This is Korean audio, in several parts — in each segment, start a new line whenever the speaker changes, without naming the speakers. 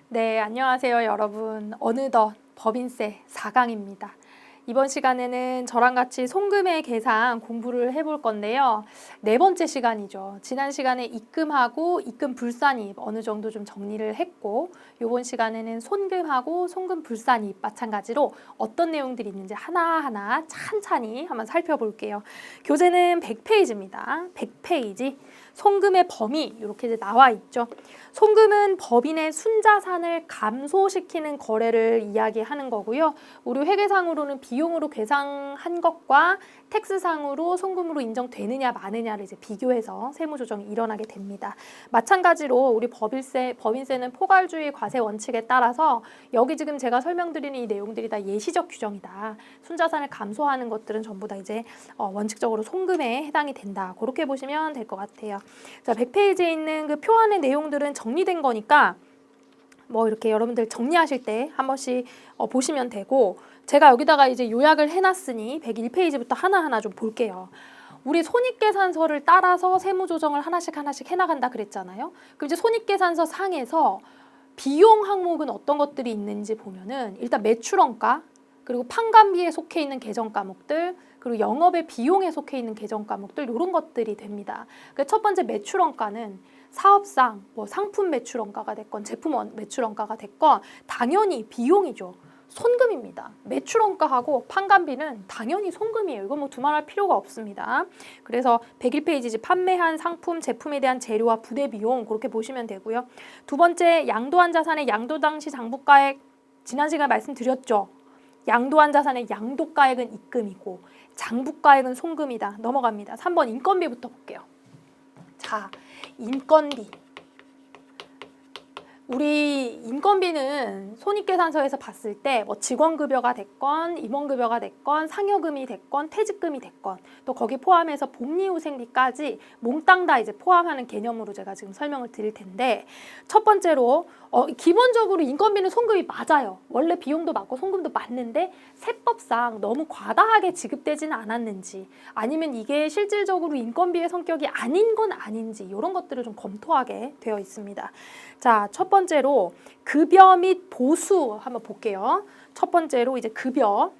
네, 안녕하세요, 여러분. 어느덧 법인세 4강입니다. 이번 시간에는 저랑 같이 송금의 계산 공부를 해볼 건데요. 네 번째 시간이죠. 지난 시간에 입금하고 입금 불산입 어느 정도 좀 정리를 했고, 이번 시간에는 손금하고 손금 불산입 마찬가지로 어떤 내용들이 있는지 하나하나 찬찬히 한번 살펴볼게요. 교재는 100페이지입니다. 100페이지. 송금의 범위 이렇게 이제 나와 있죠. 송금은 법인의 순자산을 감소시키는 거래를 이야기하는 거고요. 우리 회계상으로는 비용으로 계상한 것과 텍스상으로 송금으로 인정되느냐 마느냐를 이제 비교해서 세무조정이 일어나게 됩니다. 마찬가지로 우리 법인세는 포괄주의 과세 원칙에 따라서 여기 지금 제가 설명드리는 이 내용들이 다 예시적 규정이다. 순자산을 감소하는 것들은 전부 다 이제 원칙적으로 송금에 해당이 된다. 그렇게 보시면 될 것 같아요. 자, 100페이지에 있는 그 표안의 내용들은 정리된 거니까 뭐 이렇게 여러분들 정리하실 때 한 번씩 보시면 되고, 제가 여기다가 이제 요약을 해놨으니 101페이지부터 하나하나 좀 볼게요. 우리 손익계산서를 따라서 세무조정을 하나씩 해나간다 그랬잖아요. 그럼 이제 손익계산서 상에서 비용 항목은 어떤 것들이 있는지 보면은 일단 매출원가, 그리고 판관비에 속해 있는 계정 과목들, 그리고 영업의 비용에 속해 있는 계정 과목들, 이런 것들이 됩니다. 첫 번째 매출원가는 사업상 뭐 상품 매출원가가 됐건 제품 매출원가가 됐건 당연히 비용이죠. 손금입니다. 매출원가하고 판관비는 당연히 손금이에요. 이거 뭐 두말할 필요가 없습니다. 그래서 101페이지 판매한 상품, 제품에 대한 재료와 부대 비용 그렇게 보시면 되고요. 두 번째 양도한 자산의 양도 당시 장부가액, 지난 시간에 말씀드렸죠. 양도한 자산의 양도가액은 입금이고 장부가액은 송금이다. 넘어갑니다. 3번 인건비부터 볼게요. 자, 인건비. 우리 인건비는 손익계산서에서 봤을 때 뭐 직원급여가 됐건 임원급여가 됐건 상여금이 됐건 퇴직금이 됐건 또 거기 포함해서 복리후생비까지 몽땅 다 이제 포함하는 개념으로 제가 지금 설명을 드릴 텐데, 첫 번째로 기본적으로 인건비는 송금이 맞아요. 원래 비용도 맞고 송금도 맞는데 세법상 너무 과다하게 지급되지는 않았는지, 아니면 이게 실질적으로 인건비의 성격이 아닌 건 아닌지 이런 것들을 좀 검토하게 되어 있습니다. 자, 첫 번째로 급여 및 보수 한번 볼게요. 첫 번째로 이제 급여.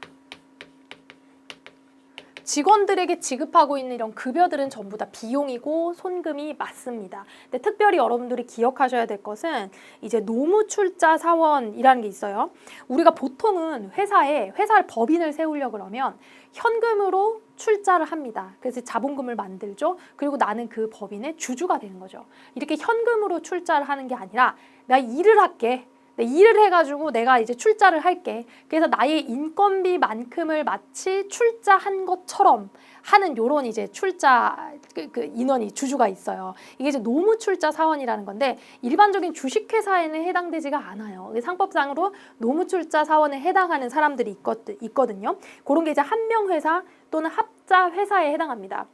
직원들에게 지급하고 있는 이런 급여들은 전부 다 비용이고 손금이 맞습니다. 근데 특별히 여러분들이 기억하셔야 될 것은 이제 노무출자 사원이라는 게 있어요. 우리가 보통은 회사를 법인을 세우려고 그러면 현금으로 출자를 합니다. 그래서 자본금을 만들죠. 그리고 나는 그 법인의 주주가 되는 거죠. 이렇게 현금으로 출자를 하는 게 아니라 나 일을 할게. 일을 해가지고 내가 이제 출자를 할게. 그래서 나의 인건비만큼을 마치 출자한 것처럼 하는 요런 이제 출자 그 인원이 주주가 있어요. 이게 이제 노무출자 사원이라는 건데 일반적인 주식회사에는 해당되지가 않아요. 상법상으로 노무출자 사원에 해당하는 사람들이 있거든요. 그런 게 이제 한명회사 또는 합자회사에 해당합니다.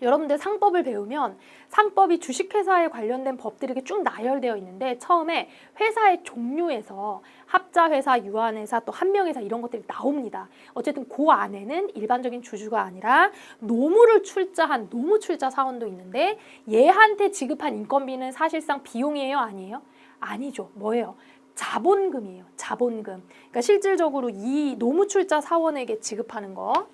여러분들 상법을 배우면 상법이 주식회사에 관련된 법들이 쭉 나열되어 있는데 처음에 회사의 종류에서 합자회사, 유한회사, 또 한명회사 이런 것들이 나옵니다. 어쨌든 그 안에는 일반적인 주주가 아니라 노무를 출자한 노무출자 사원도 있는데 얘한테 지급한 인건비는 사실상 비용이에요? 아니에요? 아니죠. 뭐예요? 자본금이에요. 자본금. 그러니까 실질적으로 이 노무출자 사원에게 지급하는 거,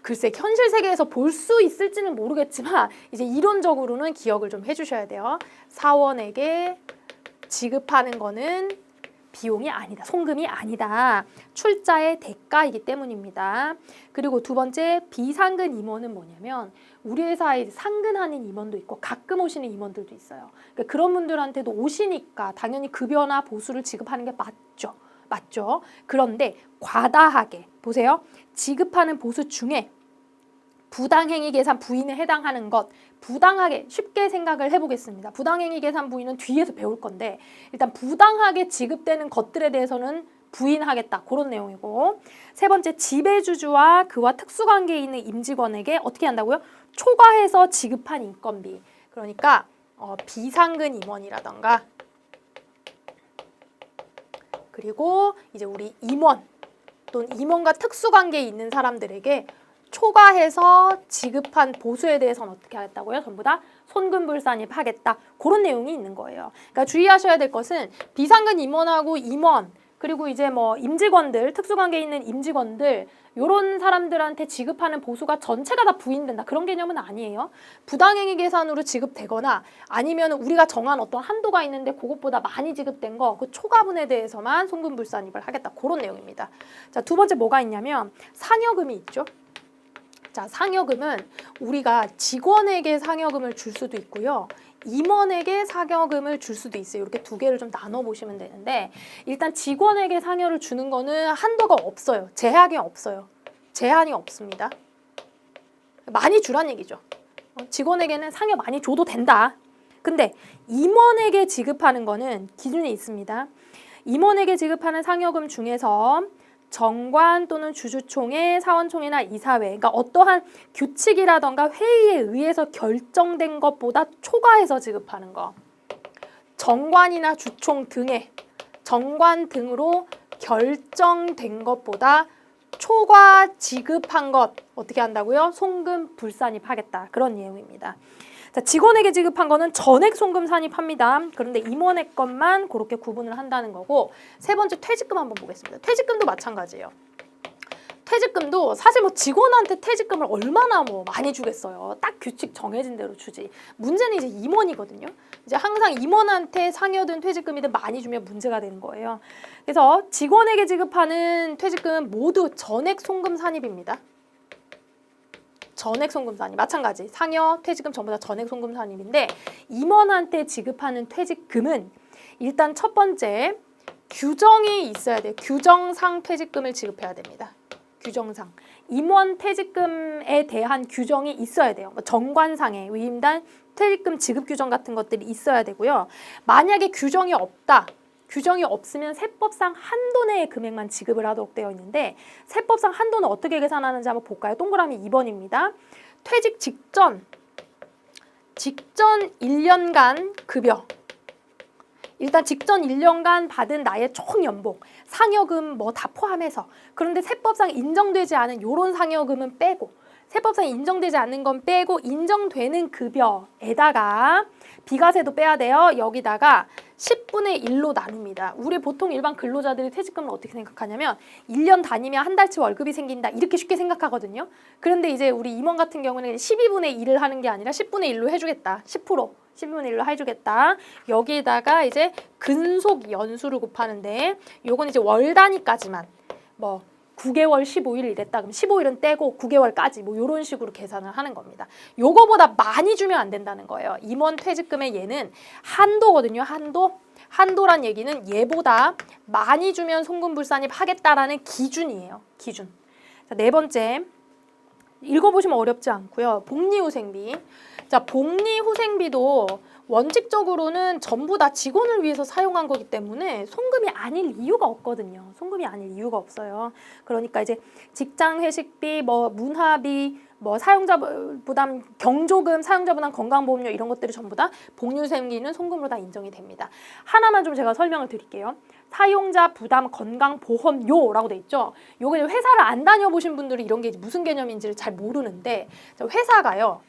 글쎄 현실 세계에서 볼 수 있을지는 모르겠지만 이제 이론적으로는 기억을 좀 해주셔야 돼요. 사원에게 지급하는 거는 비용이 아니다. 송금이 아니다. 출자의 대가이기 때문입니다. 그리고 두 번째 비상근 임원은 뭐냐면 우리 회사에 상근하는 임원도 있고 가끔 오시는 임원들도 있어요. 그러니까 그런 분들한테도 오시니까 당연히 급여나 보수를 지급하는 게 맞죠. 맞죠? 그런데 과다하게 보세요. 지급하는 보수 중에 부당행위 계산 부인에 해당하는 것, 부당하게 쉽게 생각을 해보겠습니다. 부당행위 계산 부인은 뒤에서 배울 건데 일단 부당하게 지급되는 것들에 대해서는 부인하겠다. 그런 내용이고, 세 번째 지배주주와 그와 특수관계에 있는 임직원에게 어떻게 한다고요? 초과해서 지급한 인건비. 그러니까 비상근 임원이라던가 그리고 이제 우리 임원 또는 임원과 특수관계에 있는 사람들에게 초과해서 지급한 보수에 대해서는 어떻게 하겠다고요? 전부 다 손금불산입하겠다. 그런 내용이 있는 거예요. 그러니까 주의하셔야 될 것은 비상근 임원하고 임원 그리고 이제 뭐 임직원들, 특수관계에 있는 임직원들 요런 사람들한테 지급하는 보수가 전체가 다 부인된다. 그런 개념은 아니에요. 부당행위 계산으로 지급되거나 아니면 우리가 정한 어떤 한도가 있는데 그것보다 많이 지급된 거, 그 초과분에 대해서만 손금불산입을 하겠다. 그런 내용입니다. 자, 두 번째 뭐가 있냐면 상여금이 있죠. 자, 상여금은 우리가 직원에게 상여금을 줄 수도 있고요. 임원에게 상여금을 줄 수도 있어요. 이렇게 두 개를 좀 나눠보시면 되는데 일단 직원에게 상여를 주는 거는 한도가 없어요. 제한이 없어요. 제한이 없습니다. 많이 주란 얘기죠. 직원에게는 상여 많이 줘도 된다. 근데 임원에게 지급하는 거는 기준이 있습니다. 임원에게 지급하는 상여금 중에서 정관 또는 주주총회, 사원총회나 이사회, 그러니까 어떠한 규칙이라던가 회의에 의해서 결정된 것보다 초과해서 지급하는 거. 정관이나 주총 등의 정관 등으로 결정된 것보다 초과 지급한 것 어떻게 한다고요? 손금불산입하겠다. 그런 내용입니다. 자, 직원에게 지급한 거는 전액 송금 산입합니다. 그런데 임원의 것만 그렇게 구분을 한다는 거고 세 번째 퇴직금 한번 보겠습니다. 퇴직금도 마찬가지예요. 퇴직금도 사실 뭐 직원한테 퇴직금을 얼마나 뭐 많이 주겠어요. 딱 규칙 정해진 대로 주지. 문제는 이제 임원이거든요. 이제 항상 임원한테 상여든 퇴직금이든 많이 주면 문제가 되는 거예요. 그래서 직원에게 지급하는 퇴직금은 모두 전액 송금 산입입니다. 전액 송금 산입 마찬가지 상여 퇴직금 전부 다 전액 송금 산입인데 임원한테 지급하는 퇴직금은 일단 첫 번째 규정이 있어야 돼요. 규정상 퇴직금을 지급해야 됩니다. 규정상 임원 퇴직금에 대한 규정이 있어야 돼요. 정관상에 위임단 퇴직금 지급 규정 같은 것들이 있어야 되고요. 만약에 규정이 없다. 규정이 없으면 세법상 한도 내의 금액만 지급을 하도록 되어 있는데 세법상 한도는 어떻게 계산하는지 한번 볼까요? 동그라미 2번입니다. 퇴직 직전 1년간 급여 일단 직전 1년간 받은 나의 총 연봉, 상여금 뭐 다 포함해서 그런데 세법상 인정되지 않은 요런 상여금은 빼고 세법상 인정되지 않는 건 빼고 인정되는 급여에다가 비과세도 빼야 돼요. 여기다가 10분의 1로 나눕니다. 우리 보통 일반 근로자들이 퇴직금을 어떻게 생각하냐면 1년 다니면 한 달치 월급이 생긴다. 이렇게 쉽게 생각하거든요. 그런데 이제 우리 임원 같은 경우는 12분의 1을 하는 게 아니라 10분의 1로 해주겠다. 10%. 12분의 1로 해주겠다. 여기에다가 이제 근속 연수를 곱하는데 요건 이제 월 단위까지만 뭐 9개월 15일 이랬다. 그럼 15일은 떼고 9개월까지 뭐 이런 식으로 계산을 하는 겁니다. 요거보다 많이 주면 안 된다는 거예요. 임원 퇴직금의 얘는 한도거든요. 한도. 한도란 얘기는 얘보다 많이 주면 송금불산입 하겠다라는 기준이에요. 기준. 자, 네 번째. 읽어보시면 어렵지 않고요. 복리후생비. 자, 복리후생비도 원칙적으로는 전부 다 직원을 위해서 사용한 거기 때문에 송금이 아닐 이유가 없거든요. 송금이 아닐 이유가 없어요. 그러니까 이제 직장 회식비, 뭐 문화비, 뭐 사용자 부담, 경조금, 사용자 부담, 건강보험료 이런 것들이 전부 다 복리후생비는 송금으로 다 인정이 됩니다. 하나만 좀 제가 설명을 드릴게요. 사용자 부담 건강보험료라고 돼 있죠. 요거 회사를 안 다녀보신 분들이 이런 게 무슨 개념인지를 잘 모르는데 회사가요.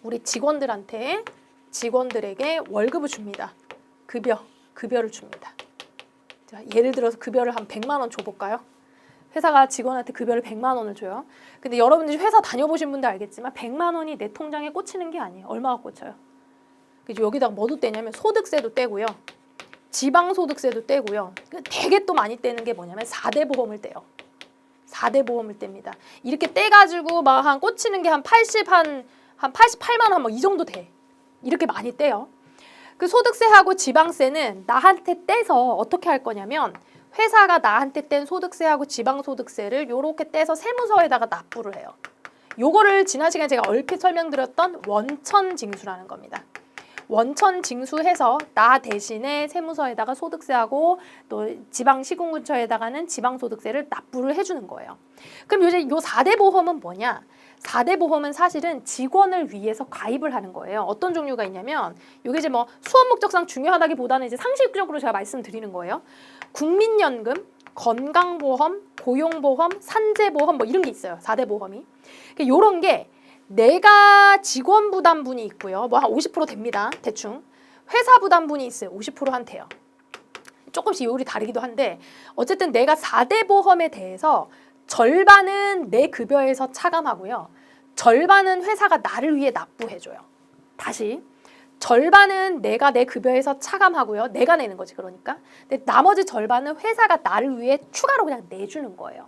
우리 직원들에게 월급을 줍니다. 급여를 줍니다. 자, 예를 들어서 급여를 한 100만 원 줘볼까요? 회사가 직원한테 급여를 100만 원을 줘요. 근데 여러분들이 회사 다녀보신 분들 알겠지만 100만 원이 내 통장에 꽂히는 게 아니에요. 얼마가 꽂혀요? 그죠? 여기다가 뭐도 떼냐면 소득세도 떼고요. 지방소득세도 떼고요. 되게 또 많이 떼는 게 뭐냐면 4대 보험을 떼요. 4대 보험을 뗍니다. 이렇게 떼가지고 막 한 꽂히는 게 한 88만 원 뭐 이 정도 돼. 이렇게 많이 떼요. 그 소득세하고 지방세는 나한테 떼서 어떻게 할 거냐면 회사가 나한테 뗀 소득세하고 지방소득세를 요렇게 떼서 세무서에다가 납부를 해요. 요거를 지난 시간에 제가 얼핏 설명드렸던 원천징수라는 겁니다. 원천징수해서 나 대신에 세무서에다가 소득세하고 또 지방시군구청에다가는 지방소득세를 납부를 해주는 거예요. 그럼 요새 요 4대 보험은 뭐냐? 4대 보험은 사실은 직원을 위해서 가입을 하는 거예요. 어떤 종류가 있냐면 이게 이제 뭐 수업 목적상 중요하다기보다는 이제 상식적으로 제가 말씀드리는 거예요. 국민연금, 건강보험, 고용보험, 산재보험 뭐 이런 게 있어요. 4대 보험이. 요런 게 내가 직원 부담분이 있고요. 뭐 한 50% 됩니다. 대충. 회사 부담분이 있어요. 50% 한테요. 조금씩 요율이 다르기도 한데 어쨌든 내가 4대 보험에 대해서 절반은 내 급여에서 차감하고요. 절반은 회사가 나를 위해 납부해줘요. 다시. 절반은 내가 내 급여에서 차감하고요. 내가 내는 거지 그러니까. 근데 나머지 절반은 회사가 나를 위해 추가로 그냥 내주는 거예요.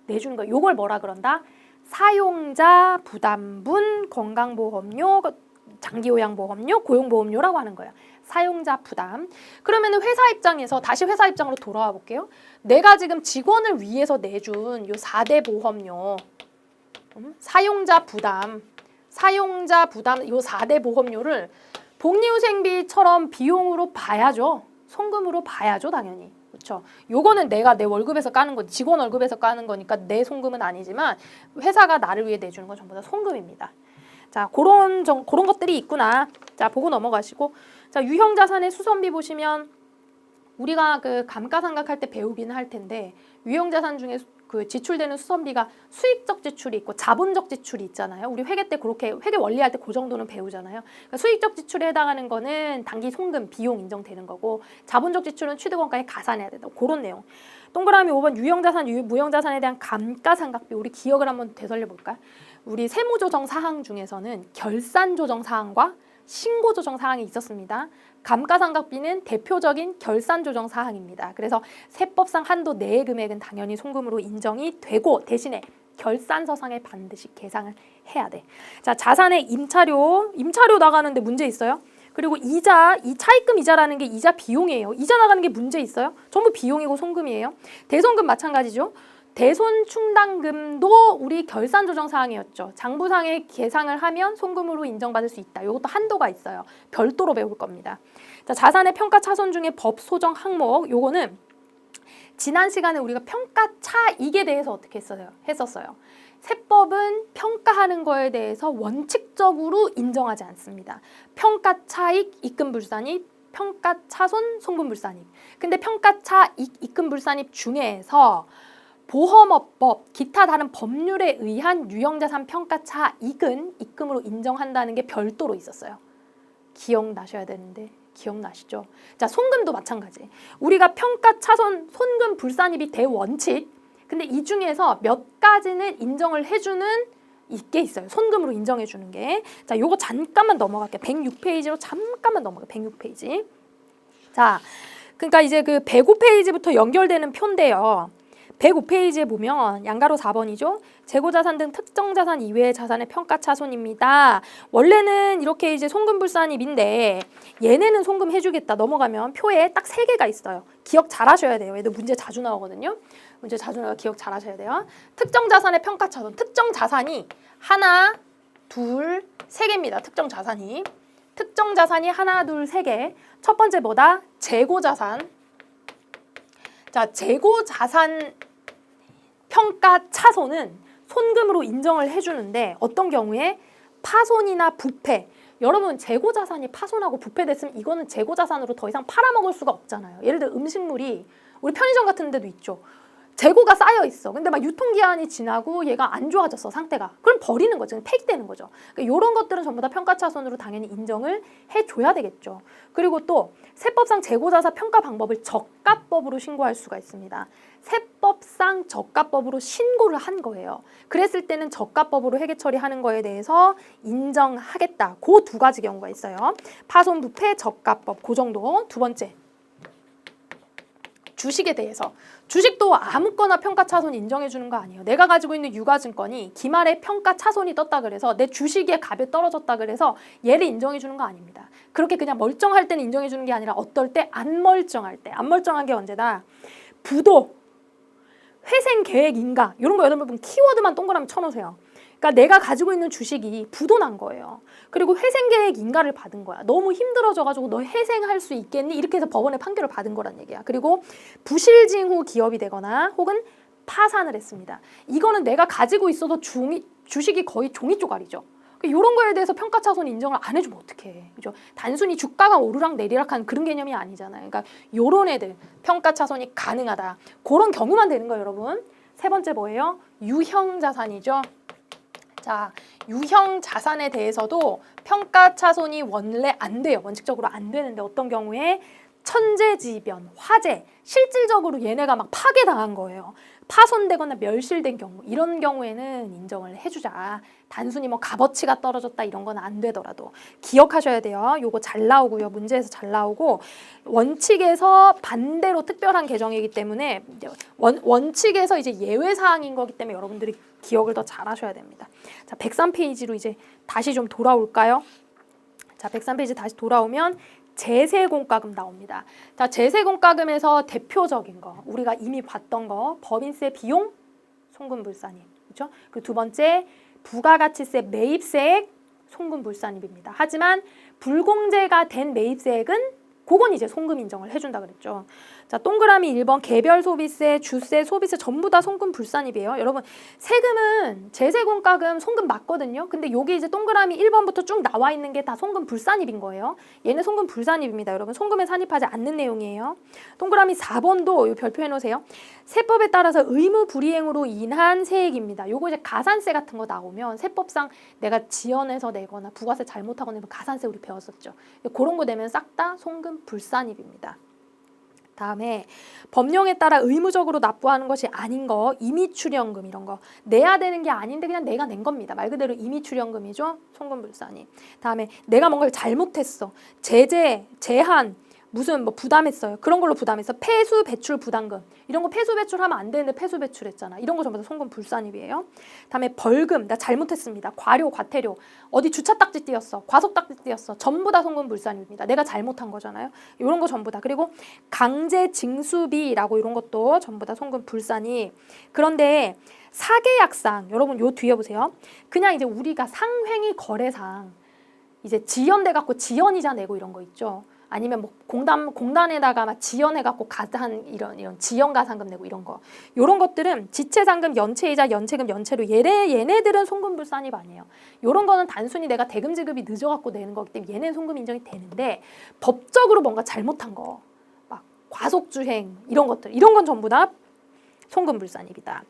내주는 거. 요걸 뭐라 그런다? 사용자 부담분 건강보험료, 장기요양보험료, 고용보험료라고 하는 거예요. 사용자 부담. 그러면 회사 입장에서 다시 회사 입장으로 돌아와 볼게요. 내가 지금 직원을 위해서 내준 요 4대 보험료, 사용자 부담 요 4대 보험료를 복리후생비처럼 비용으로 봐야죠. 송금으로 봐야죠, 당연히. 그렇죠. 요거는 내가 내 월급에서 까는 거, 직원 월급에서 까는 거니까 내 송금은 아니지만 회사가 나를 위해 내주는 건 전부 다 송금입니다. 자, 그런 것들이 있구나. 자, 보고 넘어가시고. 자, 유형자산의 수선비 보시면 우리가 그 감가상각할 때 배우기는 할 텐데 유형자산 중에 그 지출되는 수선비가 수익적 지출이 있고 자본적 지출이 있잖아요. 우리 회계 때 그렇게 회계 원리할 때 그 정도는 배우잖아요. 그러니까 수익적 지출에 해당하는 거는 단기 송금 비용 인정되는 거고 자본적 지출은 취득원가에 가산해야 된다. 그런 내용. 동그라미 5번 유형자산, 무형자산에 대한 감가상각비 우리 기억을 한번 되살려 볼까? 우리 세무조정 사항 중에서는 결산조정 사항과 신고조정 사항이 있었습니다. 감가상각비는 대표적인 결산조정 사항입니다. 그래서 세법상 한도 내의 금액은 당연히 송금으로 인정이 되고 대신에 결산서상에 반드시 계상을 해야 돼. 자, 자산의 임차료 나가는데 문제 있어요? 그리고 이자, 이 차입금 이자라는 게 이자 비용이에요. 이자 나가는 게 문제 있어요? 전부 비용이고 송금이에요. 대손금 마찬가지죠. 대손 충당금도 우리 결산 조정 사항이었죠. 장부상에 계상을 하면 송금으로 인정받을 수 있다. 이것도 한도가 있어요. 별도로 배울 겁니다. 자, 자산의 평가 차손 중에 법 소정 항목 요거는 지난 시간에 우리가 평가 차익에 대해서 어떻게 했었어요. 세법은 평가하는 거에 대해서 원칙적으로 인정하지 않습니다. 평가 차익 입금 불산입, 평가 차손 송금 불산입. 근데 평가 차익 입금 불산입 중에서 보험업법, 기타 다른 법률에 의한 유형자산 평가 차익은 입금으로 인정한다는 게 별도로 있었어요. 기억나셔야 되는데 기억나시죠? 자, 송금도 마찬가지. 우리가 평가 차손 손금 불산입이 대원칙. 근데 이 중에서 몇 가지는 인정을 해주는 있게 있어요. 손금으로 인정해주는 게. 자, 요거 잠깐만 넘어갈게요. 106페이지로 잠깐만 넘어갈게요. 106페이지. 자, 그러니까 이제 그 105페이지부터 연결되는 표인데요. 105페이지에 보면 양가로 4번이죠. 재고자산 등 특정자산 이외의 자산의 평가차손입니다. 원래는 이렇게 이제 송금불산입인데 얘네는 송금해주겠다. 넘어가면 표에 딱 3개가 있어요. 기억 잘 하셔야 돼요. 얘도 문제 자주 나오거든요. 문제 자주 나와 기억 잘 하셔야 돼요. 특정자산의 평가차손. 특정자산이 하나, 둘, 3개입니다. 특정자산이. 특정자산이 하나, 둘, 3개. 첫 번째 뭐다? 재고자산. 자, 재고자산 평가 차손은 손금으로 인정을 해주는데 어떤 경우에 파손이나 부패. 여러분 재고자산이 파손하고 부패됐으면 이거는 재고자산으로 더 이상 팔아먹을 수가 없잖아요. 예를 들어 음식물이 우리 편의점 같은 데도 있죠. 재고가 쌓여 있어. 근데 막 유통기한이 지나고 얘가 안 좋아졌어, 상태가. 그럼 버리는 거죠. 폐기되는 거죠. 그러니까 이런 것들은 전부 다 평가차손으로 당연히 인정을 해줘야 되겠죠. 그리고 또 세법상 재고자산 평가 방법을 저가법으로 신고할 수가 있습니다. 세법상 저가법으로 신고를 한 거예요. 그랬을 때는 저가법으로 회계 처리하는 거에 대해서 인정하겠다. 그 2가지 경우가 있어요. 파손, 부패, 저가법. 그 정도. 두 번째. 주식에 대해서. 주식도 아무거나 평가차손 인정해주는 거 아니에요. 내가 가지고 있는 유가증권이 기말에 평가차손이 떴다 그래서 내 주식의 값이 떨어졌다 그래서 얘를 인정해주는 거 아닙니다. 그렇게 그냥 멀쩡할 때는 인정해주는 게 아니라 어떨 때 안 멀쩡할 때. 안 멀쩡한 게 언제다? 부도, 회생계획 인가 이런 거 여러분 키워드만 동그라미 쳐놓으세요. 그러니까 내가 가지고 있는 주식이 부도난 거예요. 그리고 회생계획 인가를 받은 거야. 너무 힘들어져가지고 너 회생할 수 있겠니? 이렇게 해서 법원에 판결을 받은 거란 얘기야. 그리고 부실징 후 기업이 되거나 혹은 파산을 했습니다. 이거는 내가 가지고 있어도 주식이 거의 종이 쪼가리죠. 이런 거에 대해서 평가차손 인정을 안 해주면 어떡해. 그죠? 단순히 주가가 오르락 내리락한 그런 개념이 아니잖아요. 그러니까 요런 애들 평가차손이 가능하다. 그런 경우만 되는 거예요, 여러분. 세 번째 뭐예요? 유형자산이죠. 자, 유형 자산에 대해서도 평가차손이 원래 안 돼요. 원칙적으로 안 되는데 어떤 경우에 천재지변, 화재, 실질적으로 얘네가 막 파괴당한 거예요. 파손되거나 멸실된 경우, 이런 경우에는 인정을 해주자. 단순히 뭐 값어치가 떨어졌다 이런 건 안 되더라도 기억하셔야 돼요. 요거 잘 나오고요. 문제에서 잘 나오고 원칙에서 반대로 특별한 개정이기 때문에 원칙에서 이제 예외 사항인 거기 때문에 여러분들이 기억을 더 잘 하셔야 됩니다. 자, 103페이지로 이제 다시 좀 돌아올까요? 자, 103페이지 다시 돌아오면 제세공과금 나옵니다. 자, 제세공과금에서 대표적인 거 우리가 이미 봤던 거 법인세 비용 송금불산입, 그렇죠? 그 두 번째 부가가치세 매입세액 송금불산입입니다. 하지만 불공제가 된 매입세액은 그건 이제 송금 인정을 해준다 그랬죠. 자, 동그라미 1번 개별 소비세, 주세, 소비세 전부 다 송금 불산입이에요. 여러분 세금은 제세공과금 송금 맞거든요. 근데 여기 이제 동그라미 1번부터 쭉 나와 있는 게 다 송금 불산입인 거예요. 얘는 송금 불산입입니다. 여러분 송금에 산입하지 않는 내용이에요. 동그라미 4번도 요 별표 해놓으세요. 세법에 따라서 의무 불이행으로 인한 세액입니다. 요거 이제 가산세 같은 거 나오면 세법상 내가 지연해서 내거나 부가세 잘못하고 내면 가산세 우리 배웠었죠. 그런 거 내면 싹 다 송금 불산입입니다. 다음에 법령에 따라 의무적으로 납부하는 것이 아닌 거 임의출연금 이런 거 내야 되는 게 아닌데 그냥 내가 낸 겁니다. 말 그대로 임의출연금이죠. 송금불산이. 다음에 내가 뭔가를 잘못했어. 제재, 제한 무슨 뭐 부담했어요. 그런 걸로 부담했어. 폐수 배출 부담금. 이런 거 폐수 배출하면 안 되는데 폐수 배출했잖아. 이런 거 전부 다 송금 불산입이에요. 다음에 벌금. 나 잘못했습니다. 과료, 과태료. 어디 주차 딱지 띄었어. 과속 딱지 띄었어. 전부 다 송금 불산입니다. 내가 잘못한 거잖아요. 이런 거 전부 다. 그리고 강제 징수비라고 이런 것도 전부 다 송금 불산이. 그런데 사계약상 여러분 요 뒤에 보세요. 그냥 이제 우리가 상횡의 거래상 이제 지연돼 갖고 지연이자 내고 이런 거 있죠. 아니면 뭐 공단에다가 막 지연해갖고 가산 이런 지연 가산금 내고 이런 거, 요런 것들은 지체상금, 연체이자, 연체금, 연체료 얘네들은 송금불산입 아니에요. 요런 거는 단순히 내가 대금 지급이 늦어갖고 내는 거기 때문에 얘네는 송금 인정이 되는데 법적으로 뭔가 잘못한 거, 막 과속주행 이런 것들, 이런 건 전부 다 송금불산입이다.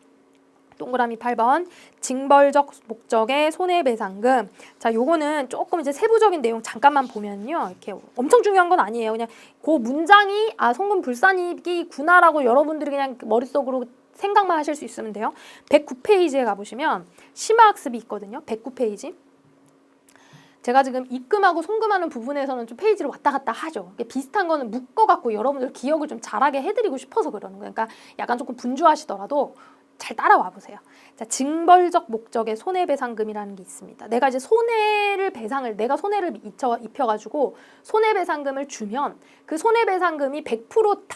동그라미 8번 징벌적 목적의 손해배상금. 자, 요거는 조금 이제 세부적인 내용 잠깐만 보면요. 이렇게 엄청 중요한 건 아니에요. 그냥 그 문장이 송금 불산이구나라고 여러분들이 그냥 머릿속으로 생각만 하실 수 있으면 돼요. 109페이지에 가보시면 심화학습이 있거든요. 109페이지. 제가 지금 입금하고 송금하는 부분에서는 좀 페이지를 왔다 갔다 하죠. 비슷한 거는 묶어갖고 여러분들 기억을 좀 잘하게 해드리고 싶어서 그러는 거예요. 그러니까 약간 조금 분주하시더라도 잘 따라와 보세요. 자, 징벌적 목적의 손해배상금이라는 게 있습니다. 내가 이제 내가 손해를 입혀가지고 손해배상금을 주면 그 손해배상금이 100%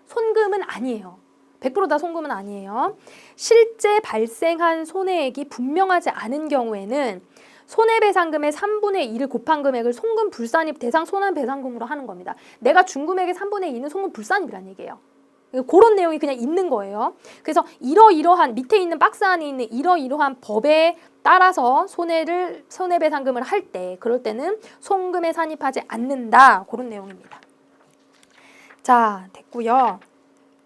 손금은 아니에요. 100% 다 손금은 아니에요. 실제 발생한 손해액이 분명하지 않은 경우에는 손해배상금의 3분의 2를 곱한 금액을 송금 불산입 대상 손해배상금으로 하는 겁니다. 내가 준 금액의 3분의 2는 송금 불산입이라는 얘기예요. 그런 내용이 그냥 있는 거예요. 그래서 이러이러한 밑에 있는 박스 안에 있는 이러이러한 법에 따라서 손해배상금을 할 때 그럴 때는 송금에 산입하지 않는다. 그런 내용입니다. 자, 됐고요.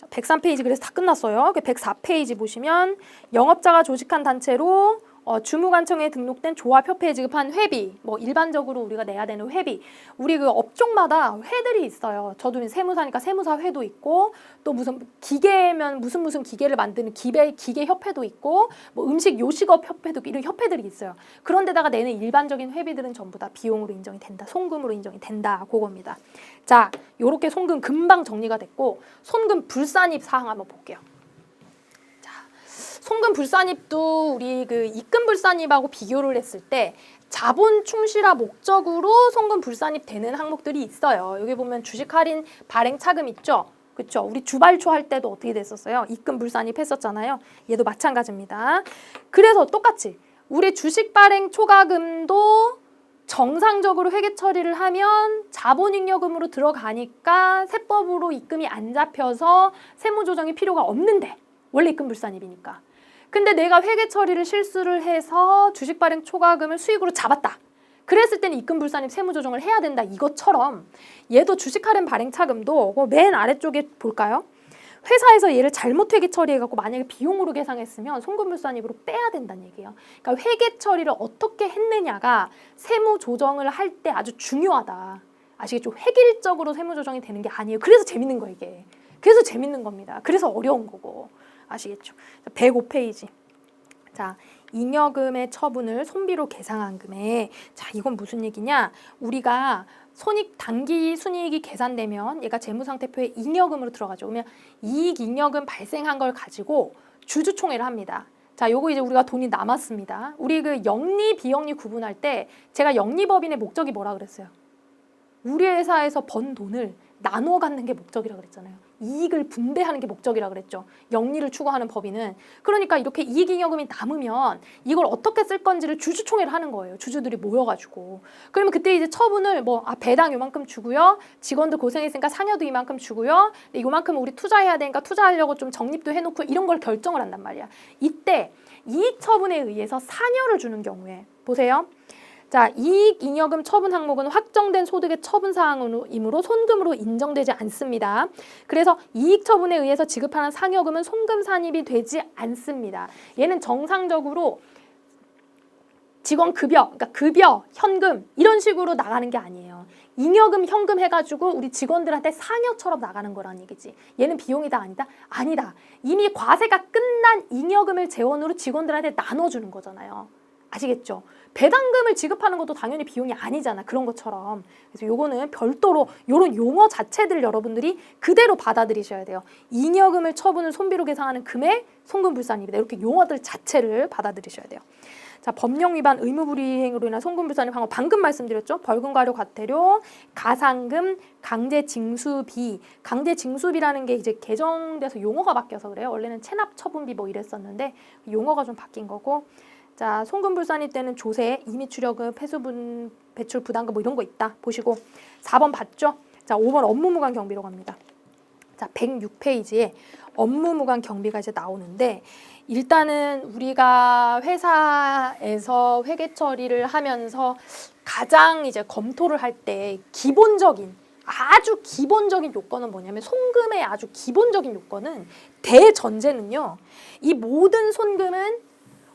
103페이지 그래서 다 끝났어요. 104페이지 보시면 영업자가 조직한 단체로 주무관청에 등록된 조합협회에 지급한 회비, 뭐 일반적으로 우리가 내야 되는 회비, 우리 그 업종마다 회들이 있어요. 저도 세무사니까 세무사 회도 있고, 또 무슨 기계면 무슨 기계를 만드는 기계협회도 있고, 뭐 음식 요식업 협회도 있고, 이런 협회들이 있어요. 그런데다가 내는 일반적인 회비들은 전부 다 비용으로 인정이 된다, 송금으로 인정이 된다, 그겁니다. 자, 요렇게 송금 금방 정리가 됐고, 손금 불산입 사항 한번 볼게요. 송금 불산입도 우리 그 입금 불산입하고 비교를 했을 때 자본 충실화 목적으로 송금 불산입 되는 항목들이 있어요. 여기 보면 주식 할인 발행 차금 있죠? 그렇죠? 우리 주발초 할 때도 어떻게 됐었어요? 입금 불산입 했었잖아요. 얘도 마찬가지입니다. 그래서 똑같이 우리 주식 발행 초과금도 정상적으로 회계 처리를 하면 자본잉여금으로 들어가니까 세법으로 입금이 안 잡혀서 세무조정이 필요가 없는데 원래 입금 불산입이니까. 근데 내가 회계 처리를 실수를 해서 주식 발행 초과금을 수익으로 잡았다. 그랬을 때는 입금 불산입 세무조정을 해야 된다. 이것처럼 얘도 주식 할인 발행 차금도 맨 아래쪽에 볼까요? 회사에서 얘를 잘못 회계 처리해갖고 만약에 비용으로 계상했으면 송금불산입으로 빼야 된다는 얘기예요. 그러니까 회계 처리를 어떻게 했느냐가 세무 조정을 할 때 아주 중요하다. 아시겠죠? 획일적으로 세무 조정이 되는 게 아니에요. 그래서 재밌는 거예요, 이게. 그래서 재밌는 겁니다. 그래서 어려운 거고. 아시겠죠? 105페이지. 자, 잉여금의 처분을 손비로 계상한 금액. 자, 이건 무슨 얘기냐? 우리가 단기 순이익이 계산되면 얘가 재무상태표에 잉여금으로 들어가죠. 그러면 이익 잉여금 발생한 걸 가지고 주주총회를 합니다. 자, 요거 이제 우리가 돈이 남았습니다. 우리 그 영리 비영리 구분할 때 제가 영리법인의 목적이 뭐라 그랬어요? 우리 회사에서 번 돈을 나눠 갖는 게 목적이라 그랬잖아요. 이익을 분배하는 게 목적이라 그랬죠. 영리를 추구하는 법인은. 그러니까 이렇게 이익잉여금이 남으면 이걸 어떻게 쓸 건지를 주주총회를 하는 거예요. 주주들이 모여가지고. 그러면 그때 이제 처분을 배당 요만큼 주고요. 직원들 고생했으니까 상여도 이만큼 주고요. 요만큼 우리 투자해야 되니까 투자하려고 좀 적립도 해놓고 이런 걸 결정을 한단 말이야. 이때 이익 처분에 의해서 상여를 주는 경우에 보세요. 자, 이익 잉여금 처분 항목은 확정된 소득의 처분 사항이므로 손금으로 인정되지 않습니다. 그래서 이익 처분에 의해서 지급하는 상여금은 손금 산입이 되지 않습니다. 얘는 정상적으로 직원 급여, 그러니까 급여, 현금 이런 식으로 나가는 게 아니에요. 잉여금, 현금 해가지고 우리 직원들한테 상여처럼 나가는 거란 얘기지. 얘는 비용이다 아니다? 아니다. 이미 과세가 끝난 잉여금을 재원으로 직원들한테 나눠주는 거잖아요. 아시겠죠? 배당금을 지급하는 것도 당연히 비용이 아니잖아. 그런 것처럼. 그래서 요거는 별도로 요런 용어 자체들 여러분들이 그대로 받아들이셔야 돼요. 잉여금을 처분을 손비로 계상하는 금액 송금불산입니다. 이렇게 용어들 자체를 받아들이셔야 돼요. 자, 법령 위반 의무불이행으로 인한 송금불산입 항목 방금 말씀드렸죠. 벌금 과료 과태료, 가상금, 강제징수비. 강제징수비라는 게 이제 개정돼서 용어가 바뀌어서 그래요. 원래는 체납처분비 이랬었는데 용어가 좀 바뀐 거고. 자, 송금불산입 때는 조세, 임의추력금, 폐수분 배출 부담금 이런 거 있다. 보시고 4번 봤죠? 자, 5번 업무무관 경비로 갑니다. 자, 106페이지에 업무무관 경비가 이제 나오는데 일단은 우리가 회사에서 회계 처리를 하면서 가장 이제 검토를 할 때 아주 기본적인 요건은 뭐냐면 송금의 아주 기본적인 요건은 대전제는요. 이 모든 손금은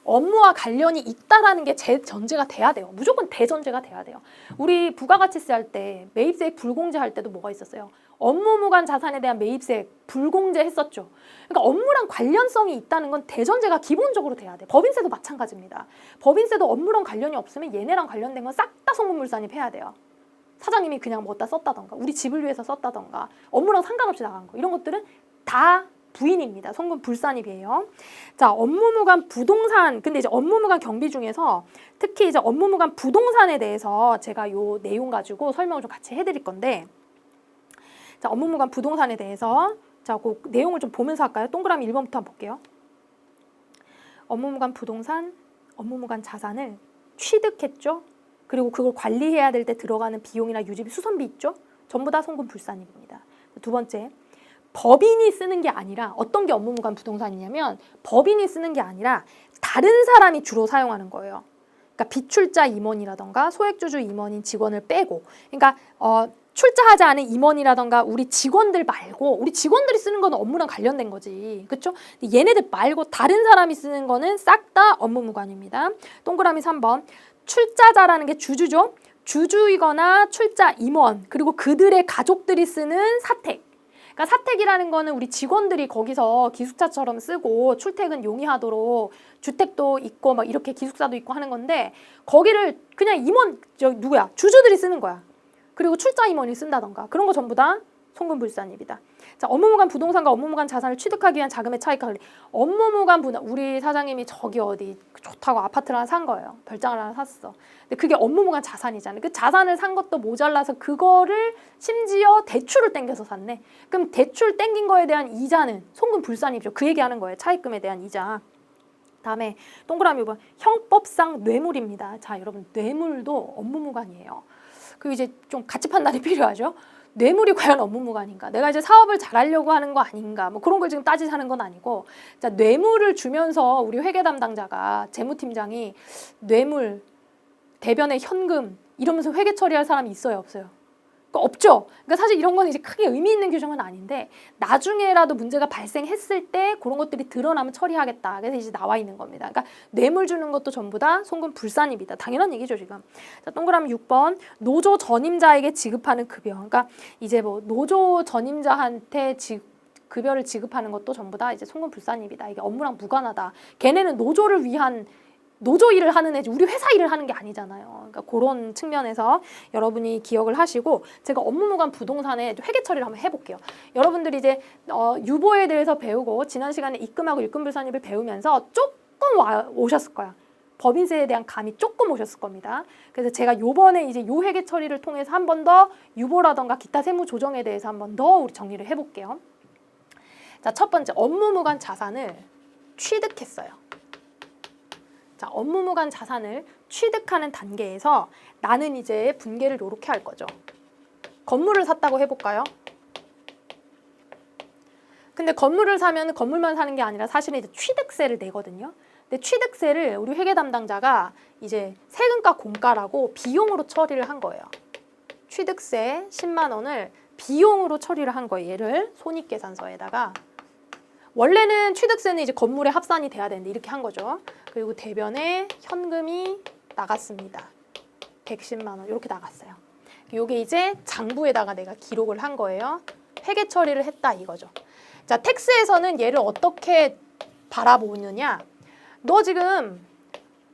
업무와 관련이 있다라는 게 제 전제가 돼야 돼요. 무조건 대전제가 돼야 돼요. 우리 부가가치세 할 때 매입세액 불공제 할 때도 뭐가 있었어요? 업무무관 자산에 대한 매입세액 불공제 했었죠. 그러니까 업무랑 관련성이 있다는 건 대전제가 기본적으로 돼야 돼. 법인세도 마찬가지입니다. 법인세도 업무랑 관련이 없으면 얘네랑 관련된 건 싹 다 송금불산입해야 돼요. 사장님이 그냥 뭐 어디다 썼다던가 우리 집을 위해서 썼다던가 업무랑 상관없이 나간 거 이런 것들은 다 부인입니다. 송금불산입이에요. 자, 업무무관 부동산, 근데 이제 업무무관 경비 중에서 특히 이제 업무무관 부동산에 대해서 제가 요 내용 가지고 설명을 좀 같이 해드릴 건데, 자, 업무무관 부동산에 대해서 자, 그 내용을 좀 보면서 할까요? 동그라미 1번부터 한번 볼게요. 업무무관 부동산, 업무무관 자산을 취득했죠. 그리고 그걸 관리해야 될 때 들어가는 비용이나 유지비, 수선비 있죠. 전부 다 송금불산입니다. 두 번째. 법인이 쓰는 게 아니라 어떤 게 업무무관 부동산이냐면 법인이 쓰는 게 아니라 다른 사람이 주로 사용하는 거예요. 그러니까 비출자 임원이라던가 소액주주 임원인 직원을 빼고 그러니까 출자하지 않은 임원이라던가 우리 직원들 말고 우리 직원들이 쓰는 거는 업무랑 관련된 거지. 그렇죠? 얘네들 말고 다른 사람이 쓰는 거는 싹 다 업무무관입니다. 동그라미 3번. 출자자라는 게 주주죠. 주주이거나 출자 임원 그리고 그들의 가족들이 쓰는 사택. 그러니까 사택이라는 거는 우리 직원들이 거기서 기숙사처럼 쓰고 출퇴근 용이하도록 주택도 있고 막 이렇게 기숙사도 있고 하는 건데 거기를 그냥 임원 주주들이 쓰는 거야. 그리고 출자 임원이 쓴다던가 그런 거 전부 다 송금불산입니다. 자, 업무무관 부동산과 업무무관 자산을 취득하기 위한 자금의 차익과 관리. 업무무관 우리 사장님이 저기 어디 좋다고 아파트를 하나 산 거예요. 별장을 하나 샀어. 근데 그게 업무무관 자산이잖아요. 그 자산을 산 것도 모자라서 그거를 심지어 대출을 땡겨서 샀네. 그럼 대출 땡긴 거에 대한 이자는 송금불산이죠. 그 얘기하는 거예요. 차익금에 대한 이자. 다음에 동그라미 5번 형법상 뇌물입니다. 자, 여러분 뇌물도 업무무관이에요. 그리고 이제 좀 가치 판단이 필요하죠. 뇌물이 과연 업무무관인가? 내가 이제 사업을 잘하려고 하는 거 아닌가? 뭐 그런 걸 지금 따지자는 건 아니고, 자, 뇌물을 주면서 우리 회계 담당자가 재무팀장이 뇌물, 대변의 현금 이러면서 회계 처리할 사람이 있어요, 없어요? 없죠. 그러니까 사실 이런 건 이제 크게 의미 있는 규정은 아닌데 나중에라도 문제가 발생했을 때 그런 것들이 드러나면 처리하겠다. 그래서 이제 나와 있는 겁니다. 그러니까 뇌물 주는 것도 전부 다 송금 불산입니다. 당연한 얘기죠 지금. 자, 동그라미 6번 노조 전임자에게 지급하는 급여. 그러니까 이제 뭐 노조 전임자한테 급여를 지급하는 것도 전부 다 이제 송금 불산입니다. 이게 업무랑 무관하다. 걔네는 노조를 위한 노조 일을 하는 애지 우리 회사 일을 하는 게 아니잖아요. 그러니까 그런 측면에서 여러분이 기억을 하시고 제가 업무무관 부동산에 회계 처리를 한번 해볼게요. 여러분들이 이제 유보에 대해서 배우고 지난 시간에 입금하고 일금불산입을 배우면서 조금 오셨을 거야. 법인세에 대한 감이 조금 오셨을 겁니다. 그래서 제가 요번에 이제 요 회계 처리를 통해서 한 번 더 유보라던가 기타 세무 조정에 대해서 한 번 더 우리 정리를 해볼게요. 자, 첫 번째 업무무관 자산을 취득했어요. 자, 업무무관 자산을 취득하는 단계에서 나는 이제 분계를 이렇게 할 거죠. 건물을 샀다고 해볼까요? 근데 건물을 사면 건물만 사는 게 아니라 사실은 이제 취득세를 내거든요. 근데 취득세를 우리 회계 담당자가 이제 세금과 공가라고 비용으로 처리를 한 거예요. 취득세 10만 원을 비용으로 처리를 한 거예요. 얘를 손익계산서에다가 원래는 취득세는 이제 건물에 합산이 돼야 되는데 이렇게 한 거죠. 그리고 대변에 현금이 나갔습니다. 110만 원 이렇게 나갔어요. 이게 이제 장부에다가 내가 기록을 한 거예요. 회계 처리를 했다 이거죠. 자, 텍스에서는 얘를 어떻게 바라보느냐. 너 지금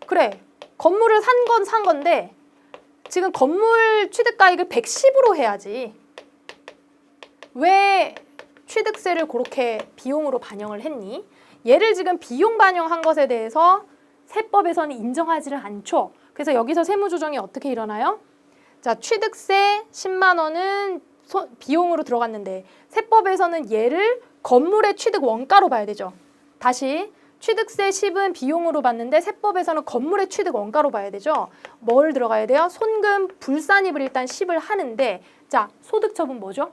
그래 건물을 산 건데 지금 건물 취득가액을 110으로 해야지. 왜 취득세를 그렇게 비용으로 반영을 했니? 얘를 지금 비용 반영한 것에 대해서 세법에서는 인정하지를 않죠. 그래서 여기서 세무조정이 어떻게 일어나요? 자, 취득세 10만 원은 비용으로 들어갔는데 세법에서는 얘를 건물의 취득 원가로 봐야 되죠. 다시 취득세 10은 비용으로 봤는데 세법에서는 건물의 취득 원가로 봐야 되죠. 뭘 들어가야 돼요? 손금 불산입을 일단 10을 하는데 자, 소득처분 뭐죠?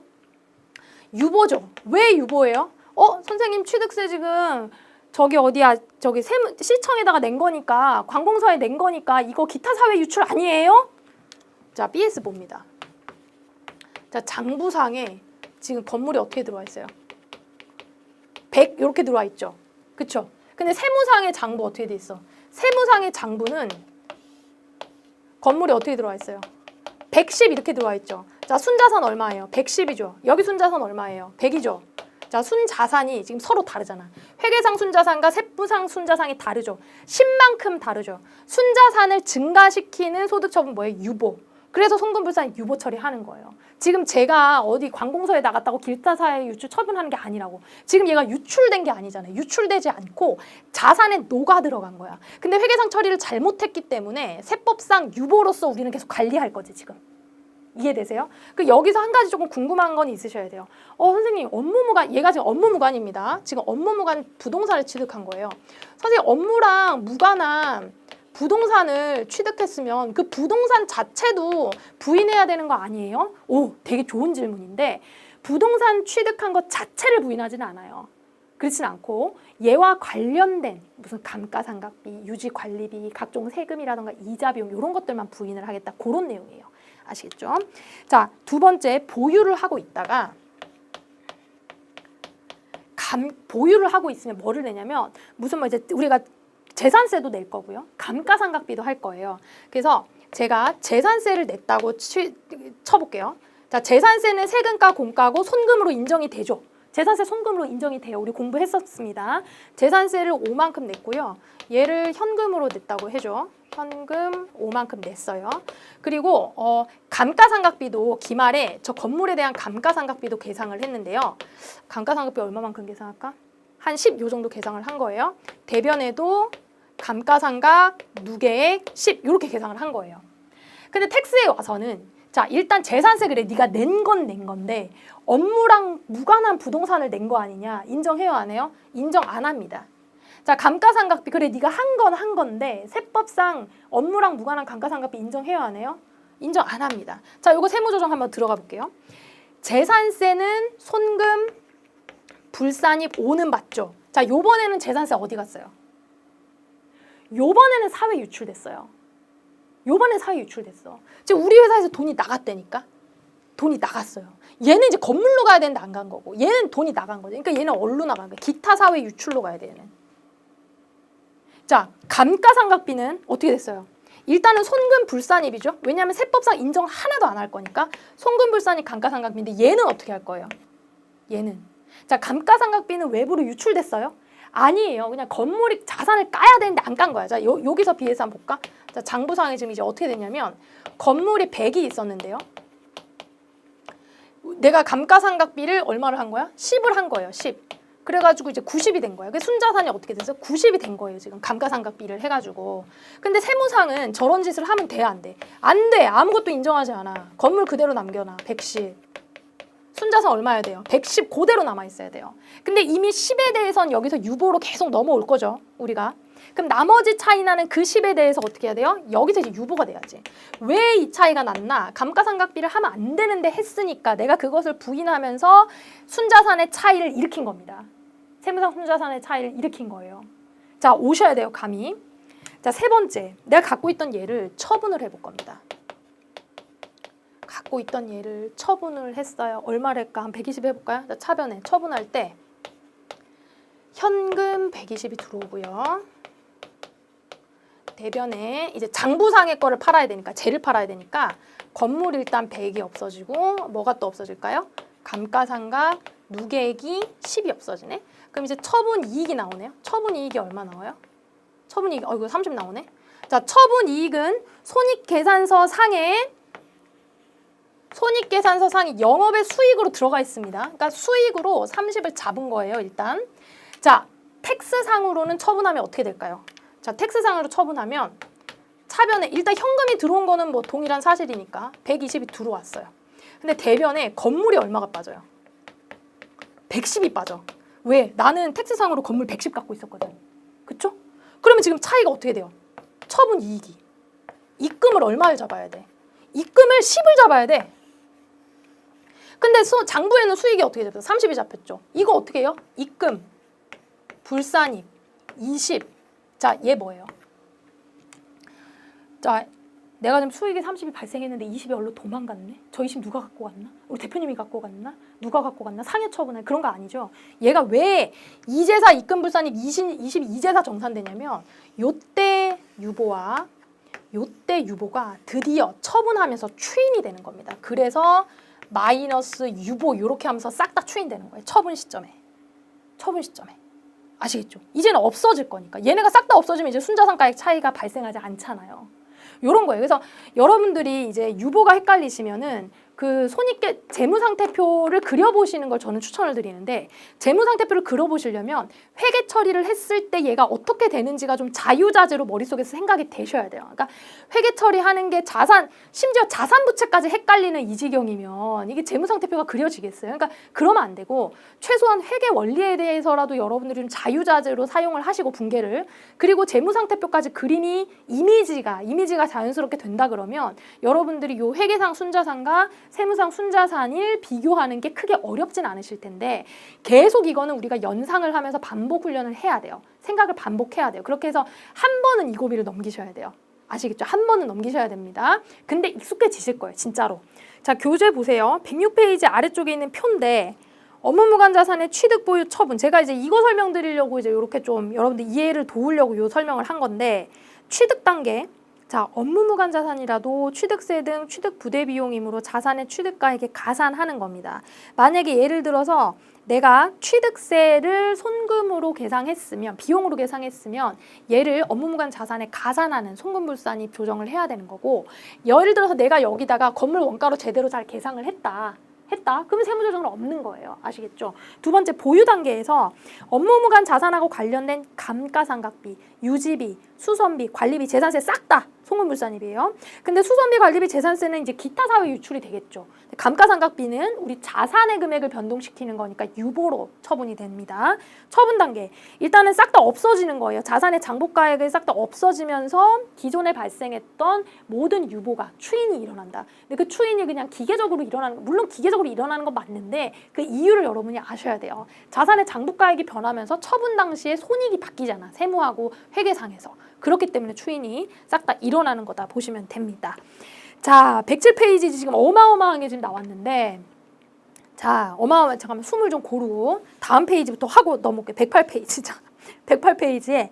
유보죠. 왜 유보예요? 선생님 취득세 지금 저기 어디야? 저기 시청에다가 낸 거니까 관공서에 낸 거니까 이거 기타 사회 유출 아니에요? 자, BS 봅니다. 자, 장부상에 지금 건물이 어떻게 들어와 있어요? 100 이렇게 들어와 있죠. 그쵸? 근데 세무상의 장부 어떻게 돼 있어? 세무상의 장부는 건물이 어떻게 들어와 있어요? 110 이렇게 들어와 있죠. 자, 순자산 얼마예요? 110이죠. 여기 순자산 얼마예요? 100이죠. 자, 순자산이 지금 서로 다르잖아. 회계상 순자산과 세부상 순자산이 다르죠. 10만큼 다르죠. 순자산을 증가시키는 소득처분 뭐예요? 유보. 그래서 송금불산 유보 처리하는 거예요. 지금 제가 어디 관공서에 나갔다고 기타사회 유출 처분하는 게 아니라고. 지금 얘가 유출된 게 아니잖아요. 유출되지 않고 자산에 녹아 들어간 거야. 근데 회계상 처리를 잘못했기 때문에 세법상 유보로서 우리는 계속 관리할 거지 지금. 이해되세요? 그 여기서 한 가지 조금 궁금한 건 있으셔야 돼요. 선생님 업무무관 얘가 지금 업무무관입니다. 지금 업무무관 부동산을 취득한 거예요. 선생님 업무랑 무관한 부동산을 취득했으면 그 부동산 자체도 부인해야 되는 거 아니에요? 오, 되게 좋은 질문인데 부동산 취득한 것 자체를 부인하지는 않아요. 그렇진 않고 얘와 관련된 무슨 감가상각비, 유지관리비, 각종 세금이라든가 이자 비용 이런 것들만 부인을 하겠다. 그런 내용이에요. 아시겠죠? 자, 두 번째 보유를 하고 있다가 보유를 하고 있으면 뭐를 내냐면 무슨 뭐 이제 우리가 재산세도 낼 거고요. 감가상각비도 할 거예요. 그래서 제가 재산세를 냈다고 쳐볼게요. 자, 재산세는 세금과 공가고 손금으로 인정이 되죠. 재산세 손금으로 인정이 돼요. 우리 공부했었습니다. 재산세를 5만큼 냈고요. 얘를 현금으로 냈다고 해줘. 현금 5만큼 냈어요. 그리고 감가상각비도 기말에 저 건물에 대한 감가상각비도 계상을 했는데요. 감가상각비 얼마만큼 계상할까? 한 10 요 정도 계상을 한 거예요. 대변에도 감가상각 누계액 10 이렇게 계상을 한 거예요. 근데 텍스에 와서는 자, 일단 재산세 그래 네가 낸 건 낸 건데 업무랑 무관한 부동산을 낸 거 아니냐? 인정해요 안 해요? 인정 안 합니다. 자, 감가상각비 그래 네가 한 건 한 건데 세법상 업무랑 무관한 감가상각비 인정해요 안 해요? 인정 안 합니다. 자, 요거 세무조정 한번 들어가 볼게요. 재산세는 손금 불산입 5는 맞죠? 자, 요번에는 재산세 어디 갔어요? 요번에는 사회 유출됐어요. 요번에 사회 유출됐어. 지금 우리 회사에서 돈이 나갔다니까? 돈이 나갔어요. 얘는 이제 건물로 가야 되는데 안 간 거고 얘는 돈이 나간 거죠. 그러니까 얘는 어디로 나간 거야? 기타 사회 유출로 가야 돼 얘는. 자, 감가상각비는 어떻게 됐어요? 일단은 손금불산입이죠. 왜냐하면 세법상 인정 하나도 안 할 거니까 손금불산입 감가상각비인데 얘는 어떻게 할 거예요? 얘는. 자, 감가상각비는 외부로 유출됐어요? 아니에요. 그냥 건물이 자산을 까야 되는데 안 깐 거야. 자, 여기서 비해서 한번 볼까? 자, 장부상에 지금 이제 어떻게 됐냐면 건물이 100이 있었는데요. 내가 감가상각비를 얼마를 한 거야? 10을 한 거예요. 10. 그래가지고 이제 90이 된 거예요. 그 순자산이 어떻게 됐어요? 90이 된 거예요. 지금 감가상각비를 해가지고. 근데 세무상은 저런 짓을 하면 돼, 안 돼? 안 돼. 아무것도 인정하지 않아. 건물 그대로 남겨놔. 110. 순자산 얼마야 돼요? 110 그대로 남아있어야 돼요. 근데 이미 10에 대해서는 여기서 유보로 계속 넘어올 거죠. 우리가. 그럼 나머지 차이 나는 그 10에 대해서 어떻게 해야 돼요? 여기서 이제 유보가 돼야지. 왜 이 차이가 났나? 감가상각비를 하면 안 되는데 했으니까 내가 그것을 부인하면서 순자산의 차이를 일으킨 겁니다. 세무상 순자산의 차이를 일으킨 거예요. 자, 오셔야 돼요, 감히. 자, 세 번째. 내가 갖고 있던 얘를 처분을 해볼 겁니다. 갖고 있던 얘를 처분을 했어요. 얼마를 할까? 한 120 해볼까요? 자, 차변에 처분할 때 현금 120이 들어오고요. 대변에 이제 장부상의 거를 팔아야 되니까 쟤를 팔아야 되니까 건물 일단 100이 없어지고 뭐가 또 없어질까요? 감가상각 누계액이 10이 없어지네. 그럼 이제 처분 이익이 나오네요. 처분 이익이 얼마 나와요? 처분 이익 이거 30 나오네. 자, 처분 이익은 손익계산서 상에 영업의 수익으로 들어가 있습니다. 그러니까 수익으로 30을 잡은 거예요, 일단. 자, 텍스상으로는 처분하면 어떻게 될까요? 자, 텍스상으로 처분하면 차변에 일단 현금이 들어온 거는 뭐 동일한 사실이니까 120이 들어왔어요. 근데 대변에 건물이 얼마가 빠져요? 110이 빠져. 왜? 나는 텍스상으로 건물 110 갖고 있었거든. 그쵸? 그러면 지금 차이가 어떻게 돼요? 처분 이익이. 입금을 얼마를 잡아야 돼? 입금을 10을 잡아야 돼. 근데 장부에는 수익이 어떻게 잡혔어? 30이 잡혔죠. 이거 어떻게 해요? 입금, 불산입, 20. 자, 얘 뭐예요? 자, 내가 지금 수익이 30이 발생했는데 20이 얼로 도망갔네? 저 20 누가 갖고 갔나? 우리 대표님이 갖고 갔나? 누가 갖고 갔나? 상해 처분할 그런 거 아니죠. 얘가 왜 이제사 입금 불산입 20 이제사 정산되냐면 요때 유보와 요때 유보가 드디어 처분하면서 추인이 되는 겁니다. 그래서 마이너스 유보 이렇게 하면서 싹 다 추인되는 거예요. 처분 시점에. 아시겠죠? 이제는 없어질 거니까. 얘네가 싹 다 없어지면 이제 순자산가액 차이가 발생하지 않잖아요. 요런 거예요. 그래서 여러분들이 이제 유보가 헷갈리시면은 그 손익계 재무상태표를 그려보시는 걸 저는 추천을 드리는데 재무상태표를 그려보시려면 회계 처리를 했을 때 얘가 어떻게 되는지가 좀 자유자재로 머릿속에서 생각이 되셔야 돼요. 그러니까 회계 처리하는 게 심지어 자산부채까지 헷갈리는 이 지경이면 이게 재무상태표가 그려지겠어요. 그러니까 그러면 안 되고 최소한 회계 원리에 대해서라도 여러분들이 좀 자유자재로 사용을 하시고 분계를 그리고 재무상태표까지 그림이 이미지가 자연스럽게 된다 그러면 여러분들이 요 회계상 순자산과 세무상 순자산을 비교하는 게 크게 어렵진 않으실 텐데 계속 이거는 우리가 연상을 하면서 반복 훈련을 해야 돼요. 생각을 반복해야 돼요. 그렇게 해서 한 번은 이 고비를 넘기셔야 돼요. 아시겠죠? 한 번은 넘기셔야 됩니다. 근데 익숙해지실 거예요. 진짜로. 자, 교재 보세요. 106페이지 아래쪽에 있는 표인데 업무무관 자산의 취득 보유 처분. 제가 이제 이거 설명드리려고 이제 이렇게 좀 여러분들 이해를 도우려고 요 설명을 한 건데 취득 단계. 자, 업무무관 자산이라도 취득세 등 취득 부대 비용이므로 자산의 취득가액에 가산하는 겁니다. 만약에 예를 들어서 내가 취득세를 손금으로 계상했으면 비용으로 계상했으면 얘를 업무무관 자산에 가산하는 손금불산입 조정을 해야 되는 거고 예를 들어서 내가 여기다가 건물 원가로 제대로 잘 계상을 했다. 그러면 세무조정은 없는 거예요. 아시겠죠? 두 번째 보유 단계에서 업무무관 자산하고 관련된 감가상각비, 유지비, 수선비, 관리비, 재산세 싹 다 손금불산입이에요. 근데 수선비, 관리비, 재산세는 이제 기타 사회 유출이 되겠죠. 감가상각비는 우리 자산의 금액을 변동시키는 거니까 유보로 처분이 됩니다. 처분 단계. 일단은 싹 다 없어지는 거예요. 자산의 장부가액이 싹 다 없어지면서 기존에 발생했던 모든 유보가 추인이 일어난다. 근데 그 추인이 그냥 기계적으로 일어나는 거, 물론 기계적으로 일어나는 건 맞는데 그 이유를 여러분이 아셔야 돼요. 자산의 장부가액이 변하면서 처분 당시에 손익이 바뀌잖아. 세무하고 회계상에서. 그렇기 때문에 추인이 싹 다 일어나는 거다 보시면 됩니다. 자, 107페이지 지금 어마어마한 게 지금 나왔는데, 자, 잠깐만 숨을 좀 고르고 다음 페이지부터 하고 넘어올게요. 108페이지죠. 108페이지에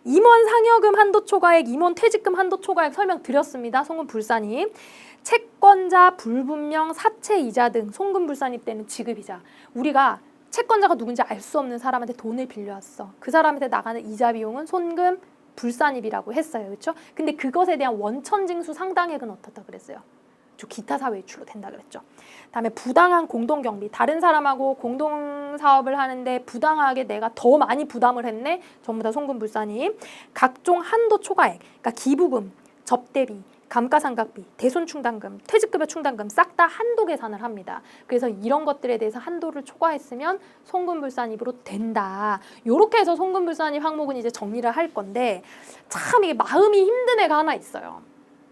임원 상여금 한도 초과액, 임원 퇴직금 한도 초과액 설명드렸습니다. 송금불산입. 채권자 불분명 사채 이자 등 송금불산입 때는 지급이자. 우리가 채권자가 누군지 알 수 없는 사람한테 돈을 빌려왔어. 그 사람한테 나가는 이자 비용은 손금 불산입이라고 했어요. 그렇죠? 근데 그것에 대한 원천징수 상당액은 어떻다 그랬어요? 기타 사외출로 된다 그랬죠. 다음에 부당한 공동경비. 다른 사람하고 공동사업을 하는데 부당하게 내가 더 많이 부담을 했네. 전부 다 송금불산입. 각종 한도 초과액. 그러니까 기부금, 접대비, 감가상각비, 대손충당금, 퇴직급여 충당금 싹 다 한도 계산을 합니다. 그래서 이런 것들에 대해서 한도를 초과했으면 송금불산입으로 된다. 요렇게 해서 송금불산입 항목은 이제 정리를 할 건데 참 이게 마음이 힘든 애가 하나 있어요.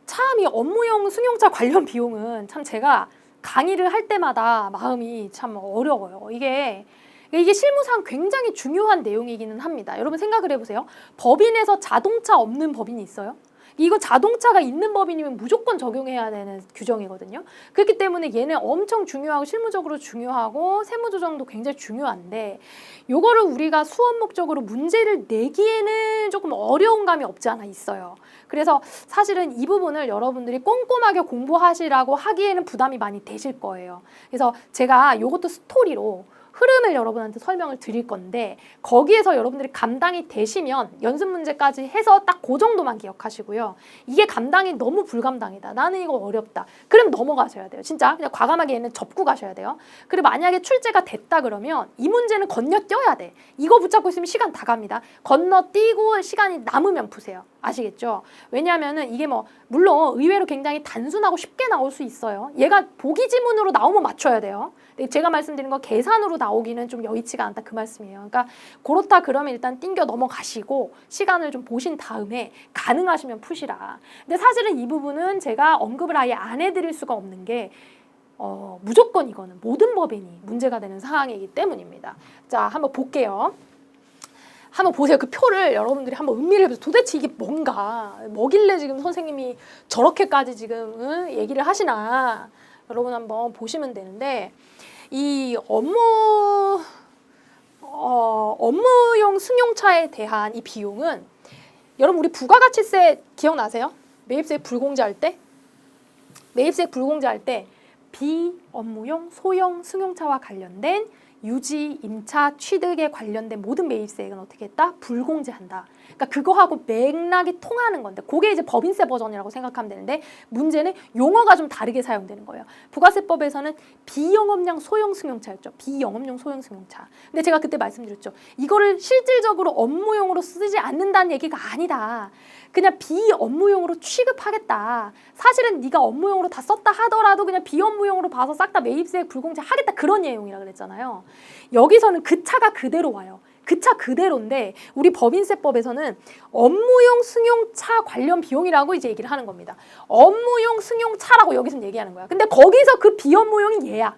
참 이 업무용 승용차 관련 비용은 참 제가 강의를 할 때마다 마음이 참 어려워요. 이게 실무상 굉장히 중요한 내용이기는 합니다. 여러분 생각을 해보세요. 법인에서 자동차 없는 법인이 있어요? 이거 자동차가 있는 법인이면 무조건 적용해야 되는 규정이거든요. 그렇기 때문에 얘는 엄청 중요하고 실무적으로 중요하고 세무조정도 굉장히 중요한데 요거를 우리가 수업 목적으로 문제를 내기에는 조금 어려운 감이 없지 않아 있어요. 그래서 사실은 이 부분을 여러분들이 꼼꼼하게 공부하시라고 하기에는 부담이 많이 되실 거예요. 그래서 제가 요것도 스토리로 흐름을 여러분한테 설명을 드릴 건데 거기에서 여러분들이 감당이 되시면 연습 문제까지 해서 딱 그 정도만 기억하시고요. 이게 감당이 너무 불감당이다. 나는 이거 어렵다. 그럼 넘어가셔야 돼요. 진짜 그냥 과감하게 얘는 접고 가셔야 돼요. 그리고 만약에 출제가 됐다 그러면 이 문제는 건너뛰어야 돼. 이거 붙잡고 있으면 시간 다 갑니다. 건너뛰고 시간이 남으면 푸세요. 아시겠죠? 왜냐하면은 이게 물론 의외로 굉장히 단순하고 쉽게 나올 수 있어요. 얘가 보기 지문으로 나오면 맞춰야 돼요. 근데 제가 말씀드린 거 계산으로 나오기는 좀 여의치가 않다 그 말씀이에요. 그러니까 그렇다 그러면 일단 띵겨 넘어가시고 시간을 좀 보신 다음에 가능하시면 푸시라. 근데 사실은 이 부분은 제가 언급을 아예 안 해드릴 수가 없는 게 무조건 이거는 모든 법인이 문제가 되는 상황이기 때문입니다. 자, 한번 볼게요. 한번 보세요. 그 표를 여러분들이 한번 음미를 해보세요. 도대체 이게 뭔가 뭐길래 지금 선생님이 저렇게까지 지금 얘기를 하시나 여러분 한번 보시면 되는데 이 업무용 승용차에 대한 이 비용은 여러분 우리 부가가치세 기억나세요? 매입세 불공제할 때? 매입세 불공제할 때 비업무용 소형 승용차와 관련된 유지, 임차, 취득에 관련된 모든 매입세액은 어떻게 했다? 불공제한다. 그러니까 그거하고 맥락이 통하는 건데 그게 이제 법인세 버전이라고 생각하면 되는데 문제는 용어가 좀 다르게 사용되는 거예요. 부가세법에서는 비영업용 소형 승용차였죠. 비영업용 소형 승용차. 근데 제가 그때 말씀드렸죠. 이거를 실질적으로 업무용으로 쓰지 않는다는 얘기가 아니다. 그냥 비업무용으로 취급하겠다. 사실은 네가 업무용으로 다 썼다 하더라도 그냥 비업무용으로 봐서 싹 다 매입세 불공제 하겠다. 그런 내용이라 그랬잖아요. 여기서는 그 차가 그대로 와요. 그 차 그대로인데 우리 법인세법에서는 업무용 승용차 관련 비용이라고 이제 얘기를 하는 겁니다. 업무용 승용차라고 여기서는 얘기하는 거야. 근데 거기서 그 비업무용이 얘야.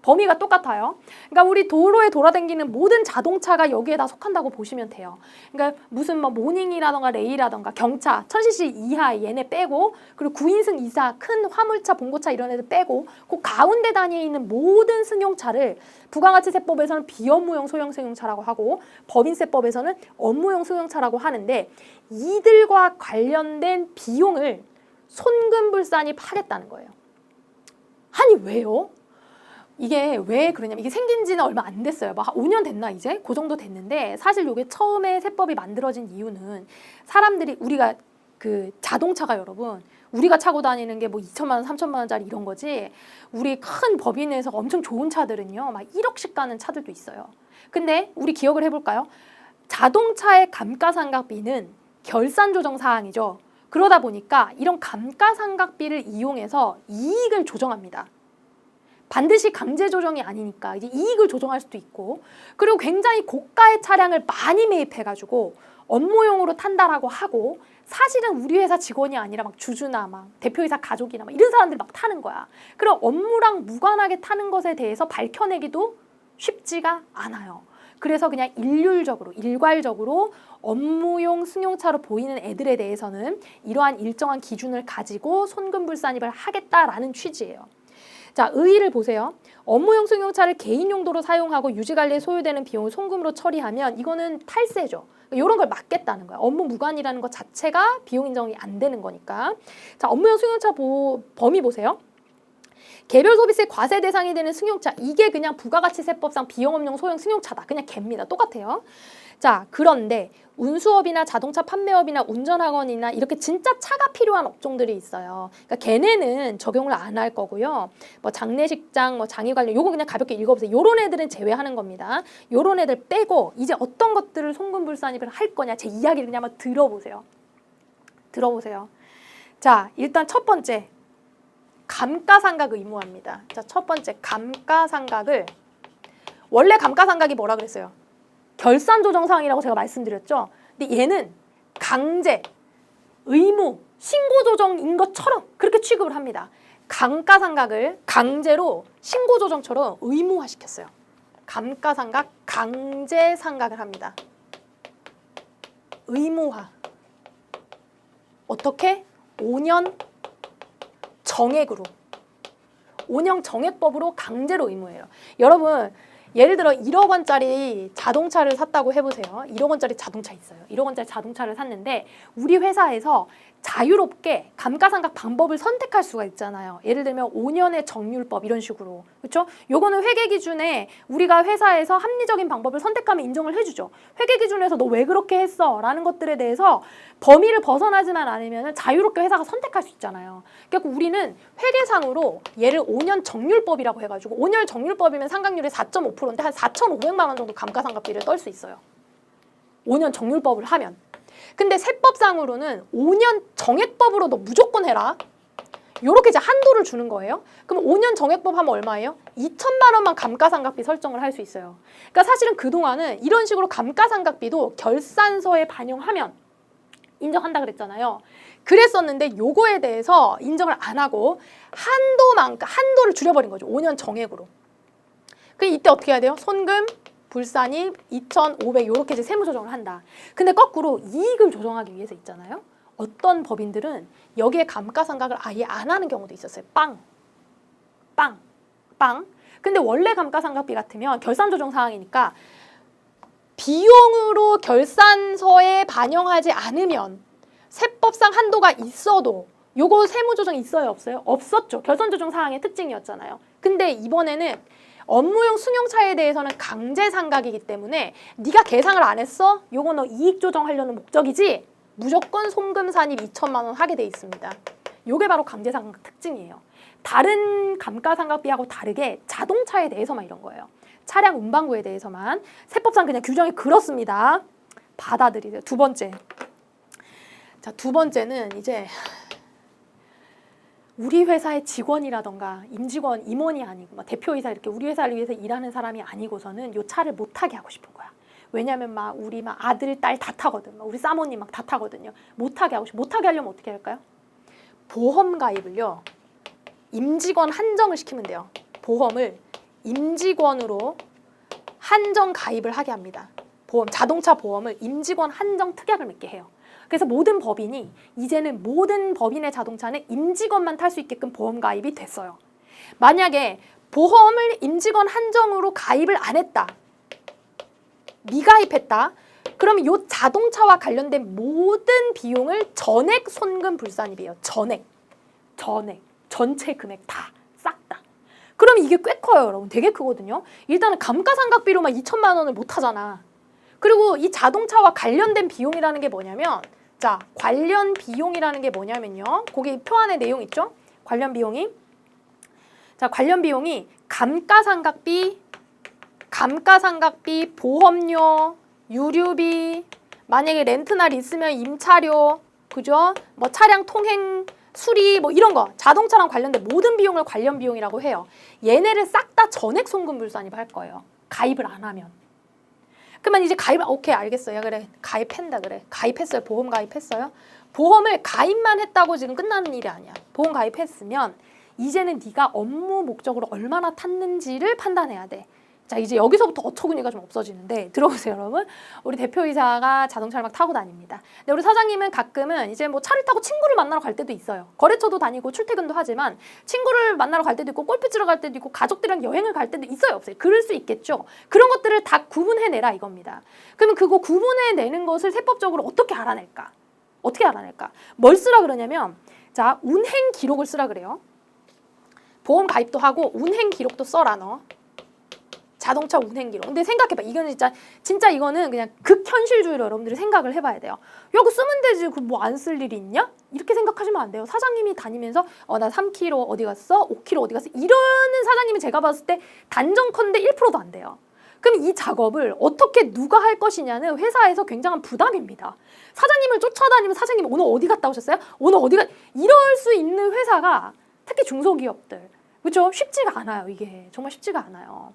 범위가 똑같아요. 그러니까 우리 도로에 돌아다니는 모든 자동차가 여기에 다 속한다고 보시면 돼요. 그러니까 무슨 모닝이라던가 레이라던가 경차, 1000cc 이하 얘네 빼고 그리고 9인승 이사 큰 화물차, 봉고차 이런 애들 빼고 그 가운데 단위에 있는 모든 승용차를 부가가치세법에서는 비업무용 소형 승용차라고 하고 법인세법에서는 업무용 승용차라고 하는데 이들과 관련된 비용을 손금불산입하겠다는 거예요. 아니 왜요? 이게 왜 그러냐면 이게 생긴 지는 얼마 안 됐어요. 막 5년 됐나 이제? 그 정도 됐는데 사실 이게 처음에 세법이 만들어진 이유는 사람들이 우리가 그 자동차가 여러분 우리가 차고 다니는 게 2천만 원, 3천만 원짜리 이런 거지 우리 큰 법인에서 엄청 좋은 차들은요 막 1억씩 가는 차들도 있어요. 근데 우리 기억을 해볼까요? 자동차의 감가상각비는 결산조정 사항이죠. 그러다 보니까 이런 감가상각비를 이용해서 이익을 조정합니다. 반드시 강제 조정이 아니니까 이제 이익을 조정할 수도 있고 그리고 굉장히 고가의 차량을 많이 매입해가지고 업무용으로 탄다라고 하고 사실은 우리 회사 직원이 아니라 막 주주나 막 대표이사 가족이나 막 이런 사람들 막 타는 거야. 그럼 업무랑 무관하게 타는 것에 대해서 밝혀내기도 쉽지가 않아요. 그래서 그냥 일괄적으로 업무용 승용차로 보이는 애들에 대해서는 이러한 일정한 기준을 가지고 손금불산입을 하겠다라는 취지예요. 자, 의의를 보세요. 업무용 승용차를 개인 용도로 사용하고 유지관리에 소요되는 비용을 손금으로 처리하면 이거는 탈세죠. 이런 걸 막겠다는 거야. 업무 무관이라는 것 자체가 비용 인정이 안 되는 거니까. 자, 업무용 승용차 범위 보세요. 개별 소비세 과세 대상이 되는 승용차, 이게 그냥 부가가치세법상 비영업용 소형 승용차다. 그냥 개입니다. 똑같아요. 자, 그런데 운수업이나 자동차 판매업이나 운전학원이나 이렇게 진짜 차가 필요한 업종들이 있어요. 그러니까 걔네는 적용을 안 할 거고요. 뭐 장례식장, 뭐 장의관련, 요거 그냥 가볍게 읽어보세요. 요런 애들은 제외하는 겁니다. 요런 애들 빼고 이제 어떤 것들을 손금불산입을 할 거냐, 제 이야기를 그냥 한번 들어보세요. 자, 일단 첫 번째. 감가상각 의무화입니다. 자, 첫 번째 감가상각을, 원래 감가상각이 뭐라 그랬어요? 결산조정사항이라고 제가 말씀드렸죠. 근데 얘는 강제, 의무, 신고조정인 것처럼 그렇게 취급을 합니다. 감가상각을 강제로 신고조정처럼 의무화시켰어요. 감가상각 강제상각을 합니다. 의무화. 어떻게? 5년 정액으로. 5년 정액법으로 강제로 의무해요. 여러분, 예를 들어 1억 원짜리 자동차를 샀다고 해보세요. 1억 원짜리 자동차 있어요. 1억 원짜리 자동차를 샀는데 우리 회사에서 자유롭게 감가상각 방법을 선택할 수가 있잖아요. 예를 들면 5년의 정률법 이런 식으로. 그렇죠? 요거는 회계 기준에 우리가 회사에서 합리적인 방법을 선택하면 인정을 해주죠. 회계 기준에서 너 왜 그렇게 했어? 라는 것들에 대해서 범위를 벗어나지만 않으면 자유롭게 회사가 선택할 수 있잖아요. 그러니까 우리는 회계상으로 얘를 5년 정률법이라고 해가지고 5년 정률법이면 상각률이 4.5%인데 한 4,500만 원 정도 감가상각비를 떨 수 있어요. 5년 정률법을 하면. 근데 세법상으로는 5년 정액법으로 너 무조건 해라. 요렇게 이제 한도를 주는 거예요. 그럼 5년 정액법 하면 얼마예요? 2천만 원만 감가상각비 설정을 할 수 있어요. 그러니까 사실은 그동안은 이런 식으로 감가상각비도 결산서에 반영하면 인정한다 그랬잖아요. 그랬었는데 요거에 대해서 인정을 안 하고 한도를 줄여버린 거죠. 5년 정액으로. 그럼 이때 어떻게 해야 돼요? 손금, 불산입 2,500 요렇게 이제 세무 조정을 한다. 근데 거꾸로 이익을 조정하기 위해서 있잖아요. 어떤 법인들은 여기에 감가상각을 아예 안 하는 경우도 있었어요. 빵. 근데 원래 감가상각비 같으면 결산조정 사항이니까 비용으로 결산서에 반영하지 않으면 세법상 한도가 있어도 요거 세무조정 있어요, 없어요? 없었죠. 결산조정 사항의 특징이었잖아요. 근데 이번에는 업무용 승용차에 대해서는 강제상각이기 때문에 네가 계상을 안 했어? 요거 너 이익 조정하려는 목적이지? 무조건 손금산입 2천만 원 하게 돼 있습니다. 요게 바로 강제상각 특징이에요. 다른 감가상각비하고 다르게 자동차에 대해서만 이런 거예요. 차량 운반구에 대해서만. 세법상 그냥 규정이 그렇습니다. 받아들이세요. 두 번째. 자, 두 번째는 이제 우리 회사의 직원이라던가 임직원, 임원이 아니고 막 대표이사 이렇게 우리 회사를 위해서 일하는 사람이 아니고서는 요 차를 못 타게 하고 싶은 거야. 왜냐면 우리 아들, 딸 다 타거든. 우리 사모님 다 타거든요. 못 타게 하고 싶어. 못 타게 하려면 어떻게 할까요? 보험 가입을요. 임직원 한정을 시키면 돼요. 보험을 임직원으로 한정 가입을 하게 합니다. 자동차 보험을 임직원 한정 특약을 맺게 해요. 그래서 모든 법인이 이제는 모든 법인의 자동차는 임직원만 탈 수 있게끔 보험 가입이 됐어요. 만약에 보험을 임직원 한정으로 가입을 안 했다. 미가입했다. 그러면 이 자동차와 관련된 모든 비용을 전액 손금 불산입이에요. 전액. 전체 금액 싹 다. 그럼 이게 꽤 커요, 여러분. 되게 크거든요. 일단은 감가상각비로만 2천만 원을 못 하잖아. 그리고 이 자동차와 관련된 비용이라는 게 뭐냐면, 자, 관련 비용이라는 게 뭐냐면요. 거기 표 안에 내용 있죠? 관련 비용이. 자, 관련 비용이 감가상각비, 보험료, 유류비, 만약에 렌트날 있으면 임차료, 그죠? 뭐 차량 통행, 수리, 뭐 이런 거. 자동차랑 관련된 모든 비용을 관련 비용이라고 해요. 얘네를 싹 다 전액 손금불산입 할 거예요. 가입을 안 하면. 그러면 이제 오케이, 알겠어요. 그래, 가입한다, 그래. 가입했어요. 보험 가입했어요. 보험을 가입만 했다고 지금 끝나는 일이 아니야. 보험 가입했으면 이제는 네가 업무 목적으로 얼마나 탔는지를 판단해야 돼. 자, 이제 여기서부터 어처구니가 좀 없어지는데 들어보세요, 여러분. 우리 대표이사가 자동차를 막 타고 다닙니다. 근데 우리 사장님은 가끔은 이제 뭐 차를 타고 친구를 만나러 갈 때도 있어요. 거래처도 다니고 출퇴근도 하지만 친구를 만나러 갈 때도 있고 골프 치러 갈 때도 있고 가족들이랑 여행을 갈 때도 있어요, 없어요? 그럴 수 있겠죠. 그런 것들을 다 구분해내라 이겁니다. 그러면 그거 구분해내는 것을 세법적으로 어떻게 알아낼까? 어떻게 알아낼까? 뭘 쓰라 그러냐면 자, 운행 기록을 쓰라 그래요. 보험 가입도 하고 운행 기록도 써라 너. 자동차 운행 기록. 근데 생각해봐. 이거는 진짜 이거는 그냥 극현실주의로 여러분들이 생각을 해봐야 돼요. 야, 그거 쓰면 되지. 그 뭐 안 쓸 일이 있냐? 이렇게 생각하시면 안 돼요. 사장님이 다니면서 나 3km 어디 갔어? 5km 어디 갔어? 이러는 사장님이 제가 봤을 때 단정컨대 1%도 안 돼요. 그럼 이 작업을 어떻게 누가 할 것이냐는 회사에서 굉장한 부담입니다. 사장님을 쫓아다니면 사장님 오늘 어디 갔다 오셨어요? 오늘 어디 이럴 수 있는 회사가 특히 중소기업들. 그렇죠? 쉽지가 않아요. 이게 정말 쉽지가 않아요.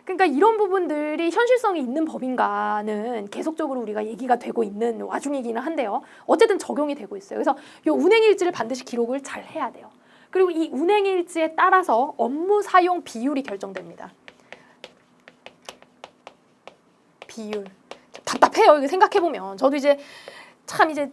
그러니까 이런 부분들이 현실성이 있는 법인가는 계속적으로 우리가 얘기가 되고 있는 와중이기는 한데요. 어쨌든 적용이 되고 있어요. 그래서 이 운행일지를 반드시 기록을 잘 해야 돼요. 그리고 이 운행일지에 따라서 업무 사용 비율이 결정됩니다. 비율. 답답해요. 이거 생각해보면. 저도 이제 참 이제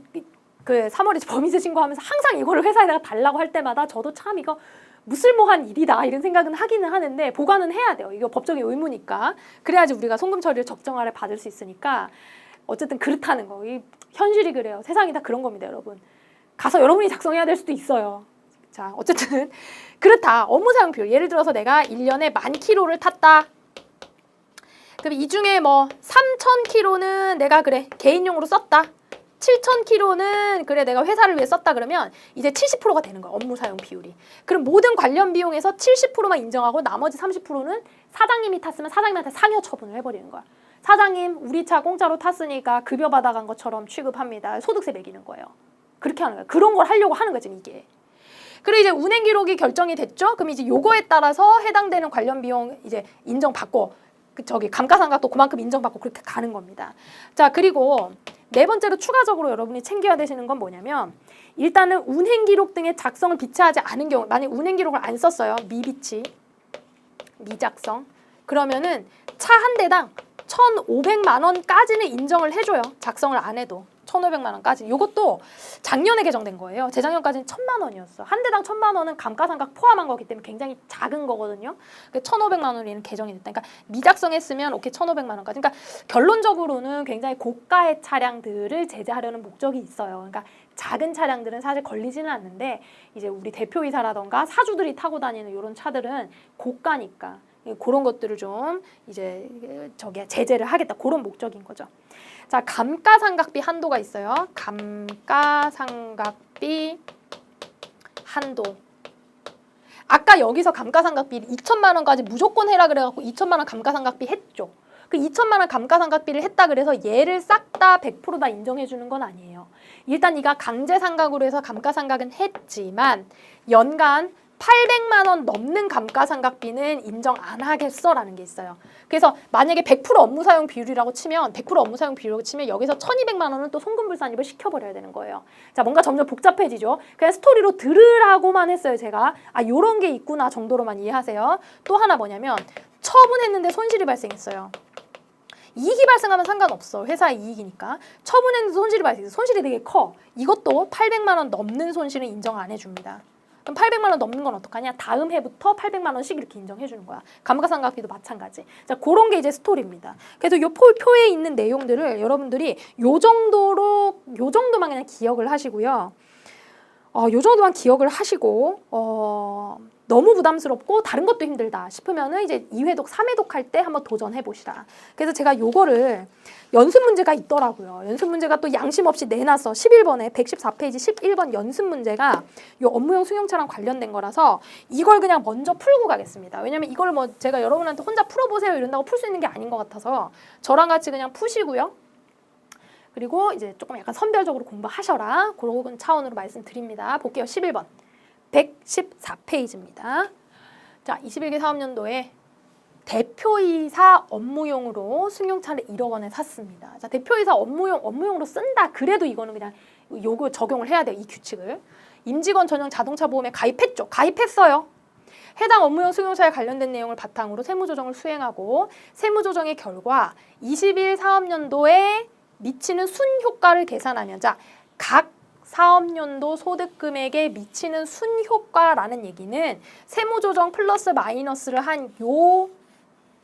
그 3월에 법인세 신고하면서 항상 이거를 회사에다가 달라고 할 때마다 저도 참 이거 무쓸모한 일이다 이런 생각은 하기는 하는데 보관은 해야 돼요. 이거 법적인 의무니까. 그래야지 우리가 송금 처리를 적정하게 받을 수 있으니까 어쨌든 그렇다는 거. 이 현실이 그래요. 세상이 다 그런 겁니다, 여러분. 가서 여러분이 작성해야 될 수도 있어요. 자, 어쨌든 그렇다. 업무 사용 비율. 예를 들어서 내가 1년에 10,000km를 탔다. 그럼 이 중에 뭐 3,000km는 내가 그래 개인용으로 썼다. 7,000km는 그래 내가 회사를 위해 썼다 그러면 이제 70%가 되는 거야. 업무 사용 비율이. 그럼 모든 관련 비용에서 70%만 인정하고 나머지 30%는 사장님이 탔으면 사장님한테 상여 처분을 해버리는 거야. 사장님 우리 차 공짜로 탔으니까 급여 받아간 것처럼 취급합니다. 소득세 매기는 거예요. 그렇게 하는 거야. 그런 걸 하려고 하는 거지 이게. 그리고 이제 운행 기록이 결정이 됐죠. 그럼 이제 요거에 따라서 해당되는 관련 비용 이제 인정받고 감가상각도 그만큼 인정받고 그렇게 가는 겁니다. 자, 그리고 네 번째로 추가적으로 여러분이 챙겨야 되시는 건 뭐냐면 일단은 운행 기록 등의 작성을 비치하지 않은 경우 만약 운행 기록을 안 썼어요. 미비치, 미작성. 그러면은 차 한 대당 1,500만 원까지는 인정을 해줘요. 작성을 안 해도. 1,500만 원까지. 이것도 작년에 개정된 거예요. 재작년까지는 1,000만 원이었어. 한 대당 1,000만 원은 감가상각 포함한 거기 때문에 굉장히 작은 거거든요. 1,500만 원에는 개정이 됐다. 그러니까 미작성했으면 오케이 1,500만 원까지. 그러니까 결론적으로는 굉장히 고가의 차량들을 제재하려는 목적이 있어요. 그러니까 작은 차량들은 사실 걸리지는 않는데 이제 우리 대표이사라던가 사주들이 타고 다니는 이런 차들은 고가니까 그런 것들을 좀 이제 제재를 하겠다. 그런 목적인 거죠. 자, 감가상각비 한도가 있어요. 감가상각비 한도. 아까 여기서 감가상각비 2천만 원까지 무조건 해라 그래갖고 2천만 원 감가상각비 했죠. 그 2천만 원 감가상각비를 했다 그래서 얘를 싹 다 100% 다 인정해 주는 건 아니에요. 일단 네가 강제상각으로 해서 감가상각은 했지만 연간 800만 원 넘는 감가상각비는 인정 안 하겠어라는 게 있어요. 그래서 만약에 100% 업무 사용 비율이라고 치면 100% 업무 사용 비율이라고 치면 여기서 1,200만 원은 또 송금불산입을 시켜버려야 되는 거예요. 자, 뭔가 점점 복잡해지죠. 그냥 스토리로 들으라고만 했어요, 제가. 아, 요런 게 있구나 정도로만 이해하세요. 또 하나 뭐냐면 처분했는데 손실이 발생했어요. 이익이 발생하면 상관없어. 회사의 이익이니까. 처분했는데 손실이 발생했어. 손실이 되게 커. 이것도 800만 원 넘는 손실은 인정 안 해줍니다. 그럼 800만 원 넘는 건 어떡하냐? 다음 해부터 800만 원씩 이렇게 인정해 주는 거야. 감가상각비도 마찬가지. 자, 그런 게 이제 스토리입니다. 그래서 요 표에 있는 내용들을 여러분들이 요 정도만 그냥 기억을 하시고요. 요 정도만 기억을 하시고 너무 부담스럽고 다른 것도 힘들다 싶으면은 이제 2회독, 3회독 할 때 한번 도전해 보시라. 그래서 제가 요거를 연습 문제가 있더라고요. 연습 문제가 또 양심 없이 내놨어. 11번에 114페이지 11번 연습 문제가 요 업무용 승용차랑 관련된 거라서 이걸 그냥 먼저 풀고 가겠습니다. 왜냐면 이걸 뭐 제가 여러분한테 혼자 풀어보세요 이런다고 풀 수 있는 게 아닌 것 같아서 저랑 같이 그냥 푸시고요. 그리고 이제 조금 약간 선별적으로 공부하셔라. 그런 차원으로 말씀드립니다. 볼게요. 11번. 114페이지입니다. 자, 21개 사업년도에 대표이사 업무용으로 승용차를 1억 원에 샀습니다. 자, 대표이사 업무용으로 쓴다. 그래도 이거는 그냥 요거 적용을 해야 돼요. 이 규칙을. 임직원 전용 자동차 보험에 가입했죠. 가입했어요. 해당 업무용 승용차에 관련된 내용을 바탕으로 세무조정을 수행하고 세무조정의 결과 21 사업년도에 미치는 순효과를 계산하면 자, 각 사업년도 소득금액에 미치는 순효과라는 얘기는 세무조정 플러스 마이너스를 한 요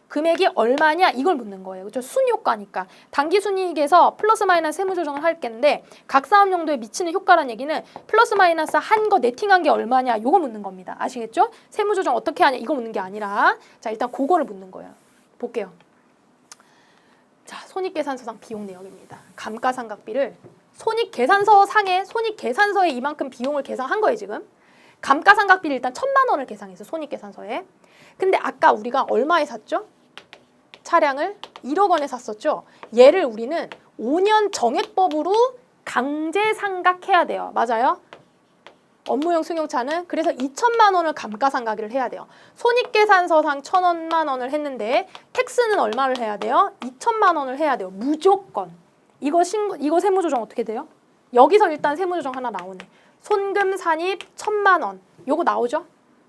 금액이 얼마냐 이걸 묻는 거예요. 그렇죠? 순효과니까. 당기순이익에서 플러스 마이너스 세무조정을 할 건데 각 사업용도에 미치는 효과라는 얘기는 플러스 마이너스 한 거 네팅한 게 얼마냐 요거 묻는 겁니다. 아시겠죠? 세무조정 어떻게 하냐 이거 묻는 게 아니라 자 일단 그거를 묻는 거예요. 볼게요. 자 손익계산서상 비용 내역입니다. 감가상각비를 손익계산서상에 손익계산서에 이만큼 비용을 계산한 거예요 지금. 감가상각비를 일단 1,000만 원을 계산했어 손익계산서에. 근데 아까 우리가 얼마에 샀죠? 차량을 1억 원에 샀었죠. 얘를 우리는 5년 정액법으로 강제상각해야 돼요. 맞아요? 업무용 승용차는 그래서 2천만 원을 감가상각을 해야 돼요. 손익계산서상 1,000만 원을 했는데 텍스는 얼마를 해야 돼요? 2천만 원을 해야 돼요. 무조건. 이거 세무조정 어떻게 돼요? 여기서 일단 세무조정 하나 나오네. 손금산입 1,000만 원. 요거 나오죠?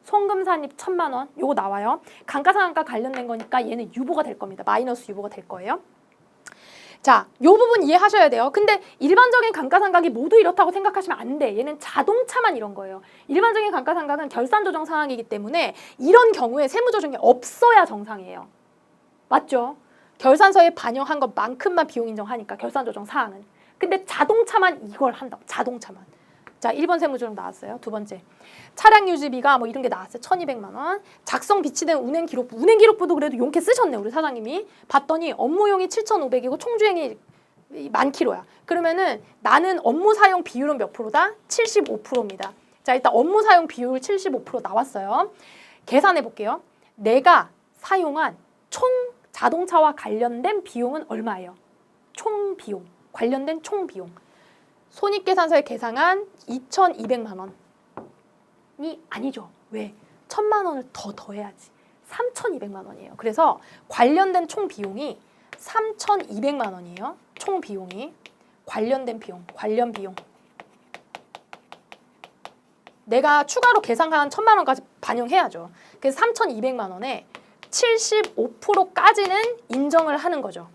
손금산입 1,000만 원. 요거 나와요. 감가상각과 관련된 거니까 얘는 유보가 될 겁니다. 마이너스 유보가 될 거예요. 자, 요 부분 이해하셔야 돼요. 근데 일반적인 감가상각이 모두 이렇다고 생각하시면 안 돼. 얘는 자동차만 이런 거예요. 일반적인 감가상각은 결산조정 사항이기 때문에 이런 경우에 세무조정이 없어야 정상이에요. 맞죠? 결산서에 반영한 것만큼만 비용 인정하니까 결산조정 사항은. 근데 자동차만 이걸 한다고. 자동차만. 자, 1번 세무조정 나왔어요. 두 번째. 차량 유지비가 뭐 이런 게 나왔어요. 1,200만 원. 작성 비치된 운행기록부. 운행기록부도 그래도 용케 쓰셨네. 우리 사장님이. 봤더니 업무용이 7,500이고 총주행이 만 킬로야. 그러면은 나는 업무 사용 비율은 몇 프로다? 75%입니다. 자, 일단 업무 사용 비율 75% 나왔어요. 계산해 볼게요. 내가 사용한 총 자동차와 관련된 비용은 얼마예요? 총 비용. 관련된 총 비용. 손익계산서에 계산한 2,200만 원이 아니죠. 왜? 1,000만 원을 더 더해야지. 3,200만 원이에요. 그래서 관련된 총 비용이 3,200만 원이에요. 총 비용이. 관련된 비용, 관련 비용. 내가 추가로 계산한 1,000만 원까지 반영해야죠. 그래서 3,200만 원에 75%까지는 인정을 하는 거죠.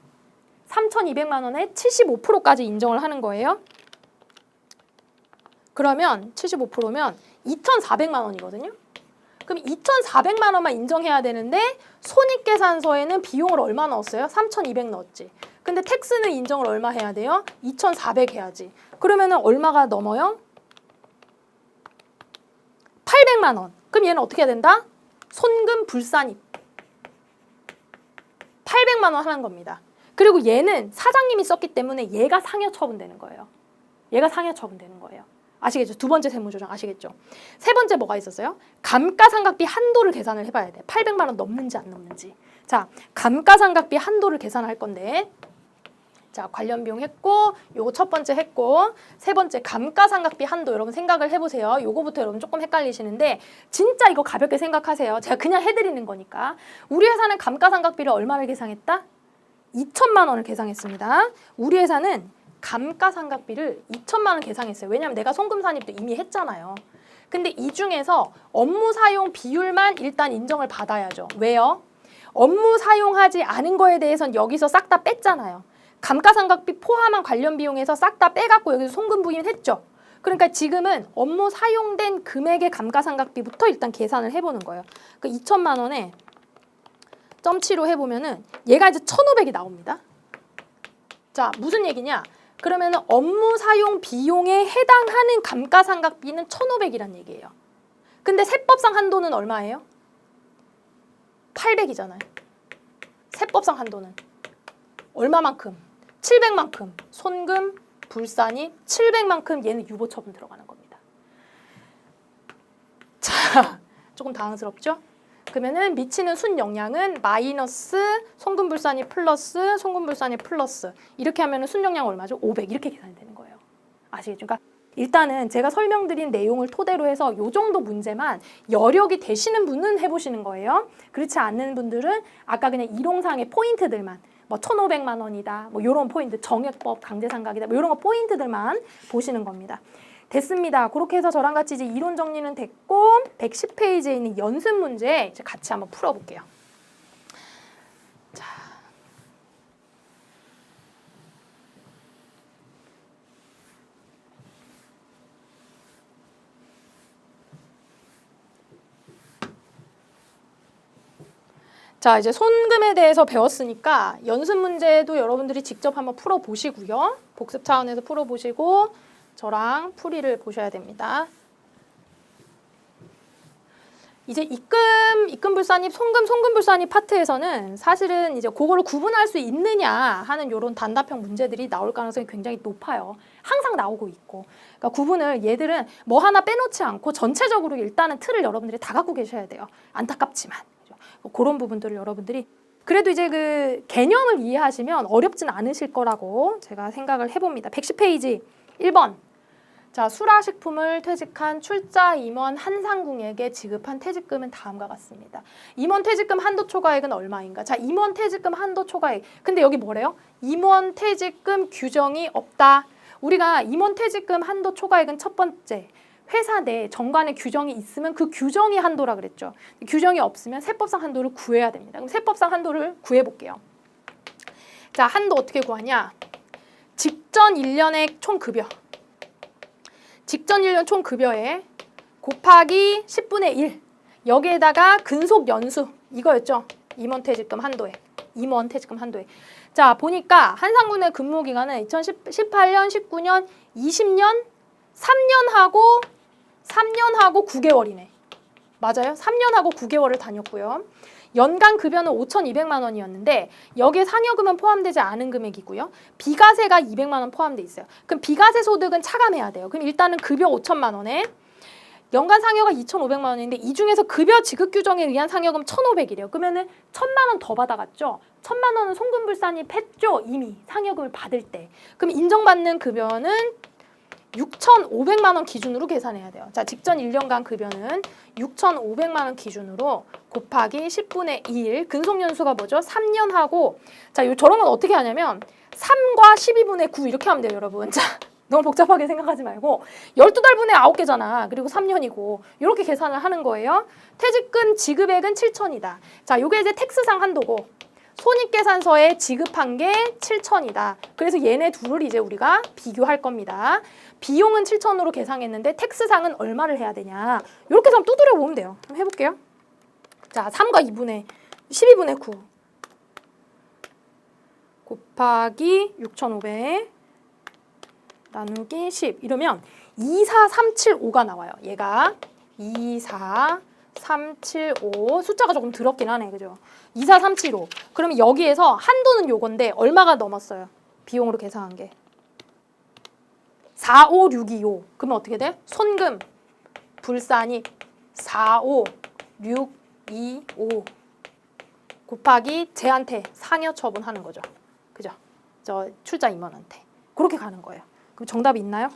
3,200만 원에 75%까지 인정을 하는 거예요. 그러면 75%면 2,400만 원이거든요. 그럼 2,400만 원만 인정해야 되는데 손익계산서에는 비용을 얼마 넣었어요? 3,200 넣었지. 근데 텍스는 인정을 얼마 해야 돼요? 2,400 해야지. 그러면은 얼마가 넘어요? 800만 원. 그럼 얘는 어떻게 해야 된다? 손금 불산입. 800만 원 하는 겁니다. 그리고 얘는 사장님이 썼기 때문에 얘가 상여 처분되는 거예요. 얘가 상여 처분되는 거예요. 아시겠죠? 두 번째 세무조정 아시겠죠? 세 번째 뭐가 있었어요? 감가상각비 한도를 계산을 해봐야 돼. 800만 원 넘는지 안 넘는지. 자, 감가상각비 한도를 계산할 건데 자, 관련 비용 했고 요거 첫 번째 했고 세 번째 감가상각비 한도 여러분 생각을 해보세요. 요거부터 여러분 조금 헷갈리시는데 진짜 이거 가볍게 생각하세요. 제가 그냥 해드리는 거니까. 우리 회사는 감가상각비를 얼마를 계산했다? 2,000만 원을 계산했습니다. 우리 회사는 감가상각비를 2,000만 원 계산했어요. 왜냐하면 내가 송금산입도 이미 했잖아요. 근데 이 중에서 업무 사용 비율만 일단 인정을 받아야죠. 왜요? 업무 사용하지 않은 거에 대해서는 여기서 싹 다 뺐잖아요. 감가상각비 포함한 관련 비용에서 싹 다 빼갖고 여기서 송금 부인했죠. 그러니까 지금은 업무 사용된 금액의 감가상각비부터 일단 계산을 해보는 거예요. 그 2,000만 원에 점치로 해보면은 얘가 이제 1,500이 나옵니다. 자, 무슨 얘기냐? 그러면은 업무 사용 비용에 해당하는 감가상각비는 1,500이란 얘기예요. 근데 세법상 한도는 얼마예요? 800이잖아요. 세법상 한도는 얼마만큼? 700만큼. 손금, 불산입 700만큼 얘는 유보 처분 들어가는 겁니다. 자, 조금 당황스럽죠? 그러면은 미치는 순영량은 마이너스 송금불산입 플러스 송금불산입 플러스 이렇게 하면은 순영량 얼마죠? 500 이렇게 계산이 되는 거예요. 아시겠죠? 그러니까 일단은 제가 설명드린 내용을 토대로 해서 요 정도 문제만 여력이 되시는 분은 해보시는 거예요. 그렇지 않는 분들은 아까 그냥 이론상의 포인트들만 뭐 1,500만 원이다. 뭐 요런 포인트, 정액법 강제상각이다. 뭐 요런 거 포인트들만 보시는 겁니다. 됐습니다. 그렇게 해서 저랑 같이 이제 이론 정리는 됐고 110페이지에 있는 연습 문제 이제 같이 한번 풀어볼게요. 자. 자, 이제 손금에 대해서 배웠으니까 연습 문제도 여러분들이 직접 한번 풀어보시고요. 복습 차원에서 풀어보시고 저랑 풀이를 보셔야 됩니다. 이제 입금불산입, 송금불산입 파트에서는 사실은 이제 그거를 구분할 수 있느냐 하는 이런 단답형 문제들이 나올 가능성이 굉장히 높아요. 항상 나오고 있고. 그러니까 구분을 얘들은 뭐 하나 빼놓지 않고 전체적으로 일단은 틀을 여러분들이 다 갖고 계셔야 돼요. 안타깝지만. 그런 부분들을 여러분들이 그래도 이제 그 개념을 이해하시면 어렵진 않으실 거라고 제가 생각을 해봅니다. 110페이지 1번. 자, 수라식품을 퇴직한 출자 임원 한상궁에게 지급한 퇴직금은 다음과 같습니다. 임원 퇴직금 한도 초과액은 얼마인가? 자, 임원 퇴직금 한도 초과액. 근데 여기 뭐래요? 임원 퇴직금 규정이 없다. 우리가 임원 퇴직금 한도 초과액은 첫 번째. 회사 내 정관의 규정이 있으면 그 규정이 한도라 그랬죠. 규정이 없으면 세법상 한도를 구해야 됩니다. 그럼 세법상 한도를 구해볼게요. 자, 한도 어떻게 구하냐? 직전 1년의 총급여. 직전 1년 총급여에 곱하기 10분의 1. 여기에다가 근속 연수. 이거였죠. 임원퇴직금 한도에. 임원퇴직금 한도에. 자, 보니까 한상군의 근무기간은 2018년, 19년, 20년, 3년하고 9개월이네. 맞아요? 3년하고 9개월을 다녔고요. 연간 급여는 5,200만 원이었는데 여기에 상여금은 포함되지 않은 금액이고요. 비과세가 200만 원 포함돼 있어요. 그럼 비과세 소득은 차감해야 돼요. 그럼 일단은 급여 5천만 원에 연간 상여가 2,500만 원인데 이 중에서 급여 지급 규정에 의한 상여금 1,500이래요. 그러면은 1,000만 원 더 받아갔죠. 1,000만 원은 송금불산입 했죠. 이미 상여금을 받을 때. 그럼 인정받는 급여는 6,500만 원 기준으로 계산해야 돼요. 자, 직전 1년간 급여는 6,500만 원 기준으로 곱하기 10분의 1. 근속연수가 뭐죠? 3년하고 자, 저런 건 어떻게 하냐면 3과 12분의 9 이렇게 하면 돼요, 여러분. 자, 너무 복잡하게 생각하지 말고 12달 분의 9개잖아. 그리고 3년이고 이렇게 계산을 하는 거예요. 퇴직금 지급액은 7천이다. 자, 요게 이제 텍스상 한도고 손익계산서에 지급한 게 7천이다. 그래서 얘네 둘을 이제 우리가 비교할 겁니다. 비용은 7천으로 계산했는데 텍스상은 얼마를 해야 되냐. 이렇게 해서 두드려 보면 돼요. 한번 해볼게요. 자, 3과 12분의 9 곱하기 6,500 나누기 10 이러면 24375가 나와요. 얘가 24375 숫자가 조금 더럽긴 하네. 그죠? 24375 그러면 여기에서 한도는 요건데 얼마가 넘었어요? 비용으로 계산한 게 45625 그러면 어떻게 돼? 손금 불산입 45625 곱하기 쟤한테 상여 처분하는 거죠. 그죠? 저 출자 임원한테 그렇게 가는 거예요. 그럼 정답이 있나요?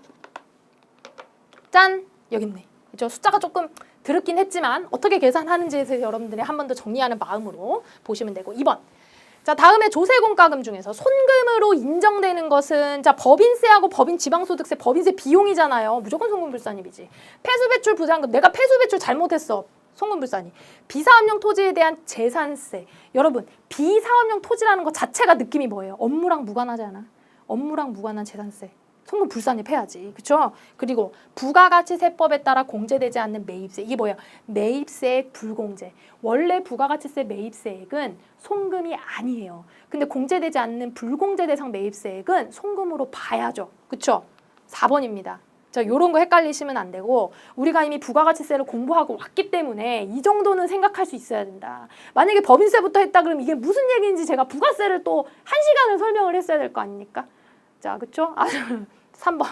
짠! 여기 있네. 그죠? 숫자가 조금 더럽긴 했지만 어떻게 계산하는지에 대해서 여러분들이 한 번 더 정리하는 마음으로 보시면 되고 2번. 자, 다음에 조세공과금 중에서 손금으로 인정되는 것은 자, 법인세하고 법인지방소득세, 법인세 비용이잖아요. 무조건 송금불산입이지. 폐수배출 부담금, 내가 폐수배출 잘못했어. 송금불산입. 비사업용 토지에 대한 재산세. 여러분, 비사업용 토지라는 것 자체가 느낌이 뭐예요? 업무랑 무관하지 않아? 업무랑 무관한 재산세. 송금불산입 해야지. 그쵸? 그리고 부가가치세법에 따라 공제되지 않는 매입세. 이게 뭐예요? 매입세액 불공제. 원래 부가가치세 매입세액은 송금이 아니에요. 근데 공제되지 않는 불공제 대상 매입세액은 송금으로 봐야죠. 그쵸? 4번입니다. 자, 요런 거 헷갈리시면 안 되고 우리가 이미 부가가치세를 공부하고 왔기 때문에 이 정도는 생각할 수 있어야 된다. 만약에 법인세부터 했다 그러면 이게 무슨 얘기인지 제가 부가세를 또 1시간을 설명을 했어야 될 거 아닙니까? 자, 그쵸? 3번.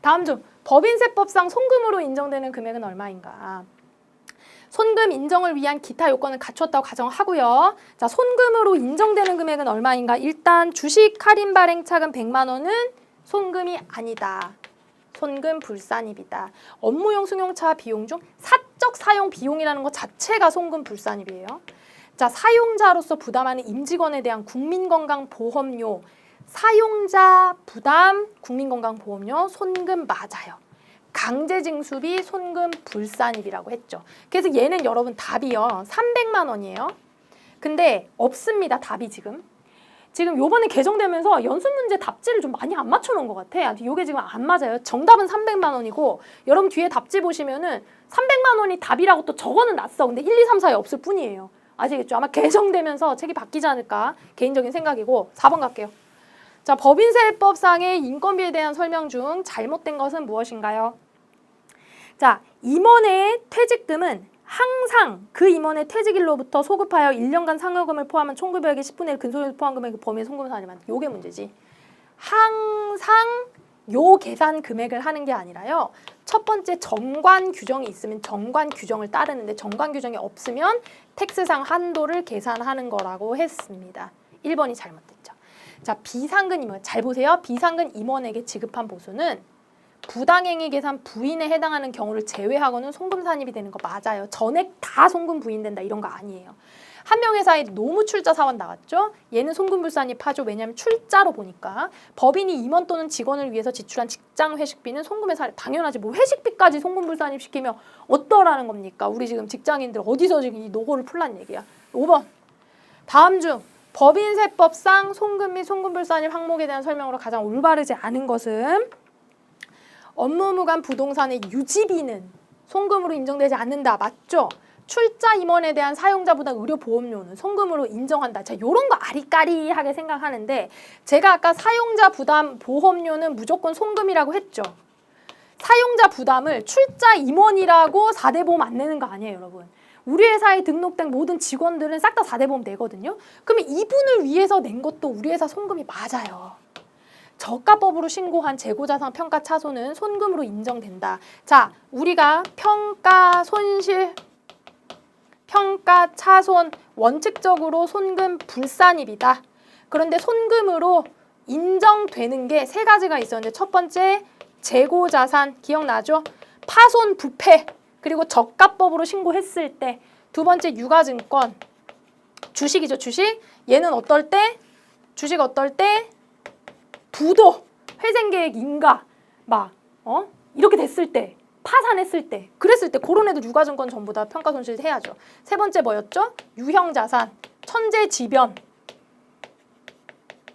다음 중 법인세법상 송금으로 인정되는 금액은 얼마인가? 손금 인정을 위한 기타 요건을 갖췄다고 가정하고요. 자, 손금으로 인정되는 금액은 얼마인가? 일단 주식 할인 발행 차금 100만 원은 손금이 아니다. 손금 불산입이다. 업무용 승용차 비용 중 사적 사용 비용이라는 것 자체가 손금 불산입이에요. 자, 사용자로서 부담하는 임직원에 대한 국민건강보험료, 사용자 부담 국민건강보험료 손금 맞아요. 강제징수비 손금 불산입이라고 했죠. 그래서 얘는 여러분 답이요. 300만 원이에요. 근데 없습니다. 답이 지금 요번에 개정되면서 연습 문제 답지를 좀 많이 안 맞춰놓은 것 같아. 이게 지금 안 맞아요. 정답은 300만 원이고 여러분 뒤에 답지 보시면은 300만 원이 답이라고 또 적어는 놨어. 근데 1, 2, 3, 4에 없을 뿐이에요. 아시겠죠? 아마 개정되면서 책이 바뀌지 않을까 개인적인 생각이고 4번 갈게요. 자, 법인세법상의 인건비에 대한 설명 중 잘못된 것은 무엇인가요? 자, 임원의 퇴직금은 항상 그 임원의 퇴직일로부터 소급하여 1년간 상여금을 포함한 총급여액의 10분의 1 근소일 포함 금액 범위의 송금산이만 요게 문제지. 항상 요 계산 금액을 하는 게 아니라요. 첫 번째 정관 규정이 있으면 정관 규정을 따르는데 정관 규정이 없으면 텍스상 한도를 계산하는 거라고 했습니다. 1번이 잘못됐죠. 자, 비상근 임원 잘 보세요. 비상근 임원에게 지급한 보수는 부당행위 계산 부인에 해당하는 경우를 제외하고는 송금 산입이 되는 거 맞아요. 전액 다 송금 부인된다 이런 거 아니에요. 한 명 회사에 노무출자 사원 나왔죠. 얘는 송금 불산입하죠. 왜냐하면 출자로 보니까 법인이 임원 또는 직원을 위해서 지출한 직장 회식비는 송금에 산입. 당연하지. 뭐 회식비까지 송금 불산입 시키면 어떠라는 겁니까? 우리 지금 직장인들 어디서 지금 이 노고를 풀란 얘기야. 5번. 다음 중 법인세법상 송금 및 송금 불산입 항목에 대한 설명으로 가장 올바르지 않은 것은 업무무관 부동산의 유지비는 송금으로 인정되지 않는다. 맞죠? 출자 임원에 대한 사용자 부담 의료보험료는 송금으로 인정한다. 자, 요런 거 아리까리하게 생각하는데 제가 아까 사용자 부담 보험료는 무조건 송금이라고 했죠. 사용자 부담을 출자 임원이라고 4대 보험 안 내는 거 아니에요, 여러분. 우리 회사에 등록된 모든 직원들은 싹 다 4대 보험 내거든요. 그러면 이분을 위해서 낸 것도 우리 회사 송금이 맞아요. 저가법으로 신고한 재고자산 평가 차손은 손금으로 인정된다. 자, 우리가 평가 손실, 평가 차손 원칙적으로 손금 불산입이다. 그런데 손금으로 인정되는 게 세 가지가 있었는데 첫 번째 재고자산 기억나죠? 파손 부패 그리고 저가법으로 신고했을 때 두 번째 유가증권 주식이죠. 주식. 얘는 어떨 때? 주식 어떨 때? 부도, 회생계획 인가, 이렇게 됐을 때, 파산했을 때, 그랬을 때 그런 애들 유가증권 전부 다 평가손실 해야죠. 세 번째 뭐였죠? 유형자산, 천재지변,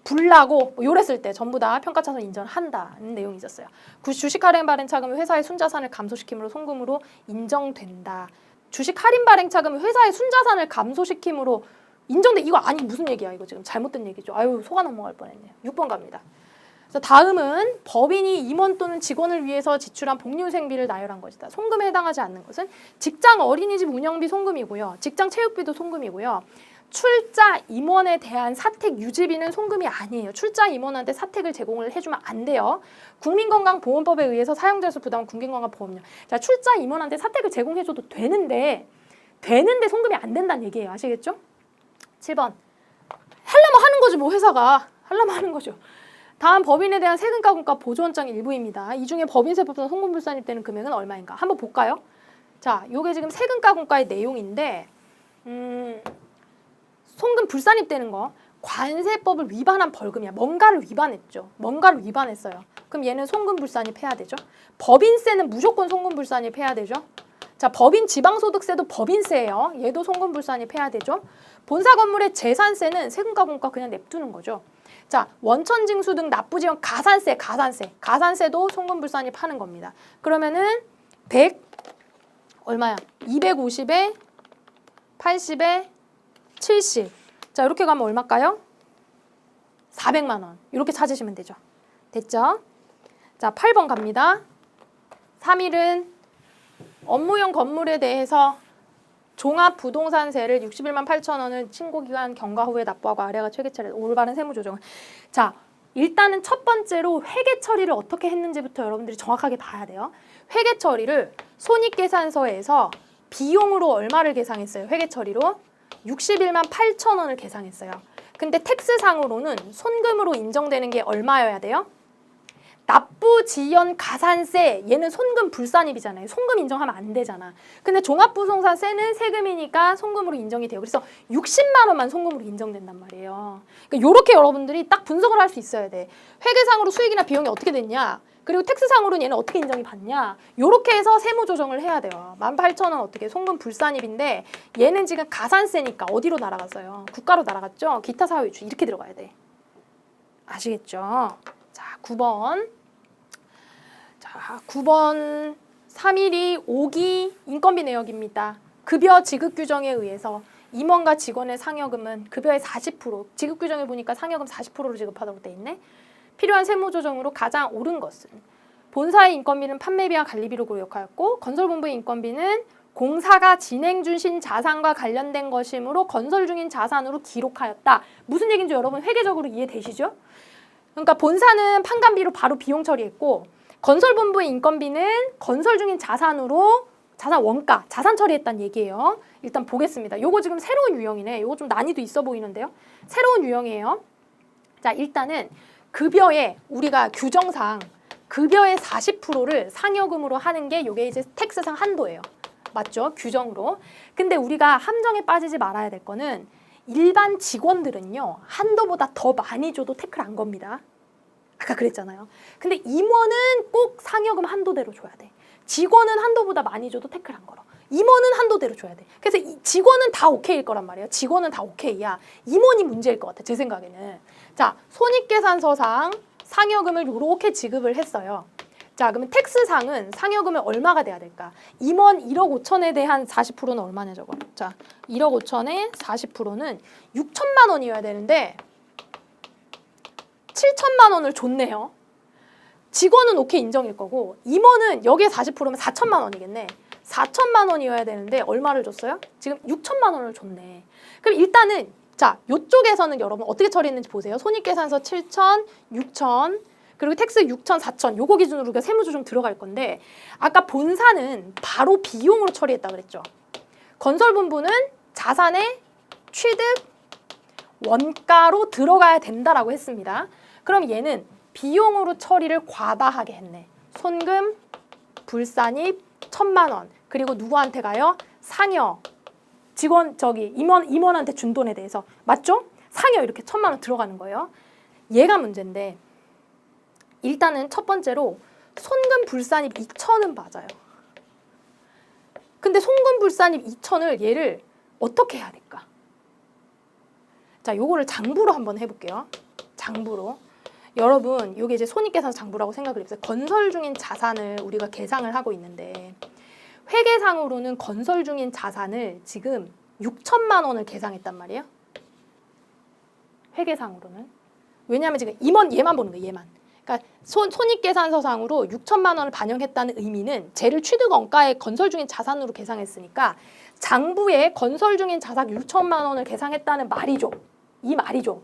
불나고 요랬을 때 전부 다 평가차손 인정한다는 내용이 있었어요. 주식 할인 발행 차금은 회사의 순자산을 감소시킴으로 송금으로 인정된다. 주식 할인 발행 차금은 회사의 순자산을 감소시킴으로 인정돼. 이거 아니 무슨 얘기야? 이거 지금 잘못된 얘기죠. 아유 속아 넘어갈 뻔했네요. 6번 갑니다. 다음은 법인이 임원 또는 직원을 위해서 지출한 복리후생비를 나열한 것이다. 송금에 해당하지 않는 것은 직장 어린이집 운영비 송금이고요. 직장 체육비도 송금이고요. 출자 임원에 대한 사택 유지비는 송금이 아니에요. 출자 임원한테 사택을 제공을 해주면 안 돼요. 국민건강보험법에 의해서 사용자에서 부담한 국민건강보험료. 자, 출자 임원한테 사택을 제공해줘도 되는데 송금이 안 된다는 얘기예요. 아시겠죠? 7번. 하려면 하는 거죠. 뭐 회사가. 하려면 하는 거죠. 다음 법인에 대한 세금가공과 보조원장 일부입니다. 이 중에 법인세법상 송금불산입되는 금액은 얼마인가? 한번 볼까요? 자, 요게 지금 세금가공과의 내용인데 송금 불산입되는 거 관세법을 위반한 벌금이야. 뭔가를 위반했죠. 뭔가를 위반했어요. 그럼 얘는 송금 불산입해야 되죠. 법인세는 무조건 송금 불산입해야 되죠. 자, 법인 지방소득세도 법인세예요. 얘도 송금 불산입해야 되죠. 본사 건물의 재산세는 세금가공과 그냥 냅두는 거죠. 자, 원천징수 등 납부지원 가산세도 송금불산입 하는 겁니다. 그러면은 100 얼마야? 250에 80에 70. 자, 이렇게 가면 얼마일까요? 400만 원. 이렇게 찾으시면 되죠. 됐죠? 자, 8번 갑니다. 3일은 업무용 건물에 대해서 종합부동산세를 61만 8천 원을 신고기간 경과 후에 납부하고 아래가 회계처리 올바른 세무조정을. 자, 일단은 첫 번째로 회계처리를 어떻게 했는지부터 여러분들이 정확하게 봐야 돼요. 회계처리를 손익계산서에서 비용으로 얼마를 계상했어요? 회계처리로 61만 8천 원을 계상했어요. 근데 텍스상으로는 손금으로 인정되는 게 얼마여야 돼요? 납부 지연 가산세 얘는 손금 불산입이잖아요. 손금 인정하면 안 되잖아. 근데 종합부동산세는 세금이니까 손금으로 인정이 돼요. 그래서 60만 원만 손금으로 인정된단 말이에요. 그러니까 요렇게 여러분들이 딱 분석을 할 수 있어야 돼. 회계상으로 수익이나 비용이 어떻게 됐냐? 그리고 텍스상으로는 얘는 어떻게 인정이 받냐? 요렇게 해서 세무 조정을 해야 돼요. 18,000원 어떻게 손금 불산입인데 얘는 지금 가산세니까 어디로 날아갔어요? 국가로 날아갔죠? 기타 사회유치 이렇게 들어가야 돼. 아시겠죠? 자, 9번. 자, 9번 3.12 5기 인건비 내역입니다. 급여 지급 규정에 의해서 임원과 직원의 상여금은 급여의 40%, 지급 규정에 보니까 상여금 40%로 지급하도록 돼 있네. 필요한 세무 조정으로 가장 옳은 것은 본사의 인건비는 판매비와 관리비로 고역하였고 건설본부의 인건비는 공사가 진행 중인 자산과 관련된 것이므로 건설 중인 자산으로 기록하였다. 무슨 얘기인지 여러분 회계적으로 이해되시죠? 그러니까 본사는 판관비로 바로 비용 처리했고 건설본부의 인건비는 건설 중인 자산으로 자산 원가, 자산 처리했다는 얘기예요. 일단 보겠습니다. 요거 지금 새로운 유형이네. 요거 좀 난이도 있어 보이는데요. 새로운 유형이에요. 자, 일단은 급여에 우리가 규정상 급여의 40%를 상여금으로 하는 게 요게 이제 텍스상 한도예요. 맞죠? 규정으로. 근데 우리가 함정에 빠지지 말아야 될 거는 일반 직원들은요. 한도보다 더 많이 줘도 태클 안 겁니다. 아까 그랬잖아요. 근데 임원은 꼭 상여금 한도대로 줘야 돼. 직원은 한도보다 많이 줘도 태클 안 걸어. 임원은 한도대로 줘야 돼. 그래서 직원은 다 오케이일 거란 말이에요. 직원은 다 오케이야. 임원이 문제일 것 같아. 제 생각에는. 자, 손익계산서상 상여금을 이렇게 지급을 했어요. 자, 그러면 텍스상은 상여금을 얼마가 돼야 될까? 임원 1억 5천에 대한 40%는 얼마냐 저거. 자, 1억 5천에 40%는 6천만 원이어야 되는데 7천만 원을 줬네요. 직원은 오케이 인정일 거고 임원은 여기에 40%면 4천만 원이겠네. 4천만 원이어야 되는데 얼마를 줬어요? 지금 6천만 원을 줬네. 그럼 일단은 자, 요쪽에서는 여러분 어떻게 처리했는지 보세요. 손익계산서 7천, 6천, 그리고 텍스 6천, 4천 요거 기준으로 우리가 세무조정 들어갈 건데 아까 본사는 바로 비용으로 처리했다 그랬죠. 건설본부는 자산의 취득 원가로 들어가야 된다라고 했습니다. 그럼 얘는 비용으로 처리를 과다하게 했네. 손금, 불산입 1,000만 원. 그리고 누구한테 가요? 상여. 직원 임원한테 준 돈에 대해서 맞죠? 상여 이렇게 1,000만 원 들어가는 거예요. 얘가 문제인데 일단은 첫 번째로 손금 불산입 2천은 맞아요. 근데 손금 불산입 2천을 얘를 어떻게 해야 될까? 자, 요거를 장부로 한번 해볼게요. 장부로. 여러분, 요게 이제 손익계산 장부라고 생각을 해보세요. 건설 중인 자산을 우리가 계상을 하고 있는데 회계상으로는 건설 중인 자산을 지금 6천만 원을 계상했단 말이에요. 회계상으로는. 왜냐하면 지금 임원 얘만 보는 거예요. 얘만. 그러니까 손익계산서상으로 6천만 원을 반영했다는 의미는 쟤를 취득원가에 건설 중인 자산으로 계상했으니까 장부에 건설 중인 자산 6천만 원을 계상했다는 말이죠. 이 말이죠.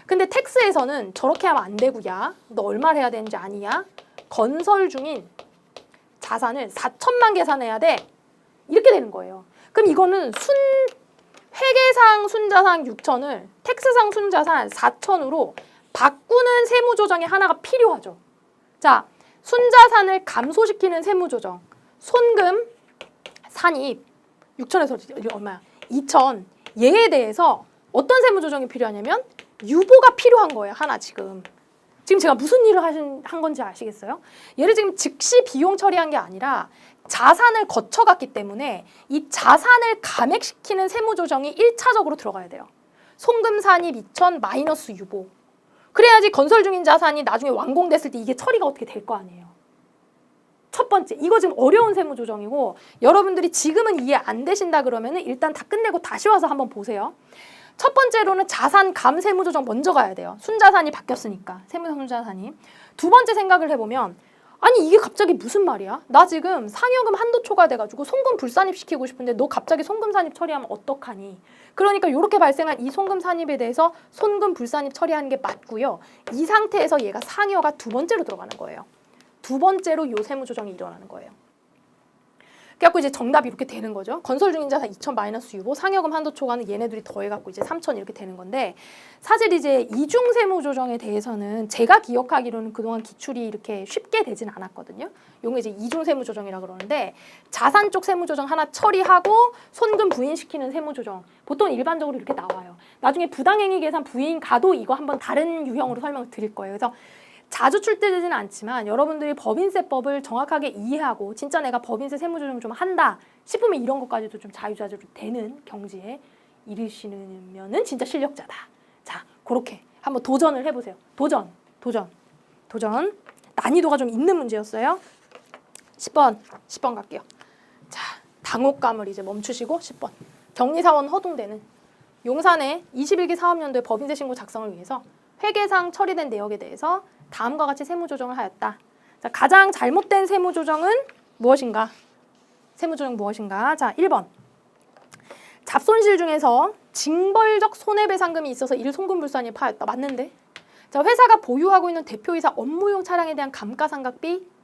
근데 텍스에서는 저렇게 하면 안 되고야. 너 얼마를 해야 되는지 아니냐? 건설 중인 자산을 4천만 계산해야 돼. 이렇게 되는 거예요. 그럼 이거는 회계상 순자산 6천을 텍스상 순자산 4천으로 바꾸는 세무조정이 하나가 필요하죠. 자, 순자산을 감소시키는 세무조정. 손금, 산입 6천에서 얼마야? 2천. 얘에 대해서 어떤 세무조정이 필요하냐면 유보가 필요한 거예요. 하나 지금 제가 무슨 일을 한 건지 아시겠어요? 얘를 지금 즉시 비용 처리한 게 아니라 자산을 거쳐갔기 때문에 이 자산을 감액시키는 세무조정이 1차적으로 들어가야 돼요. 손금 산입 2천 마이너스 유보. 그래야지 건설 중인 자산이 나중에 완공됐을 때 이게 처리가 어떻게 될 거 아니에요. 첫 번째, 이거 지금 어려운 세무조정이고 여러분들이 지금은 이해 안 되신다 그러면은 일단 다 끝내고 다시 와서 한번 보세요. 첫 번째로는 자산 감 세무조정 먼저 가야 돼요. 순자산이 바뀌었으니까 세무상 순자산이. 두 번째 생각을 해보면 아니 이게 갑자기 무슨 말이야? 나 지금 상여금 한도 초과돼가지고 송금 불산입 시키고 싶은데 너 갑자기 송금 산입 처리하면 어떡하니? 그러니까 이렇게 발생한 이 송금 산입에 대해서 손금 불산입 처리하는 게 맞고요. 이 상태에서 얘가 상여가 두 번째로 들어가는 거예요. 두 번째로 요 세무조정이 일어나는 거예요. 그래갖고 이제 정답이 이렇게 되는 거죠. 건설 중인 자산 2천 마이너스 유보, 상여금 한도 초과는 얘네들이 더해갖고 이제 3천 이렇게 되는 건데 사실 이제 이중 세무 조정에 대해서는 제가 기억하기로는 그동안 기출이 이렇게 쉽게 되진 않았거든요. 요거 이제 이중 세무 조정이라 그러는데 자산 쪽 세무 조정 하나 처리하고 손금 부인시키는 세무 조정 보통 일반적으로 이렇게 나와요. 나중에 부당행위 계산 부인 가도 이거 한번 다른 유형으로 설명을 드릴 거예요. 그래서 자주 출제되지는 않지만 여러분들이 법인세법을 정확하게 이해하고 진짜 내가 법인세 세무조정 좀 한다 싶으면 이런 것까지도 좀 자유자재로 되는 경지에 이르시면은 진짜 실력자다. 자, 그렇게 한번 도전을 해보세요. 도전. 난이도가 좀 있는 문제였어요. 10번 갈게요. 자, 당혹감을 이제 멈추시고 10번. 격리사원 허둥대는 용산의 21기 사업연도의 법인세 신고 작성을 위해서 회계상 처리된 내역에 대해서 다음과 같이 세무조정을 하였다. 자, 가장 잘못된 세무조정은 무엇인가? 세무조정 무엇인가? 자, 1번. 잡손실 중에서 징벌적 손해배상금이 있어서 이를 송금불산이 파였다. 맞는데? 자, 회사가 보유하고 있는 대표이사 업무용 차량에 대한 감가상각비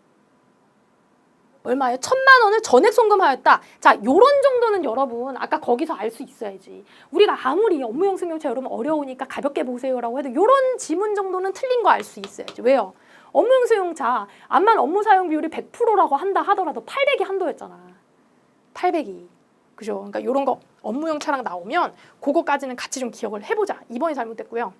얼마예요? 1,000만 원을 전액 송금하였다. 자, 요런 정도는 여러분 아까 거기서 알 수 있어야지. 우리가 아무리 업무용 승용차 여러분 어려우니까 가볍게 보세요라고 해도 요런 지문 정도는 틀린 거 알 수 있어야지. 왜요? 업무용 승용차 암만 업무 사용 비율이 100%라고 한다 하더라도 800이 한도였잖아. 800이. 그죠? 그러니까 요런 거 업무용 차량 나오면 그거까지는 같이 좀 기억을 해보자. 2번이 잘못됐고요.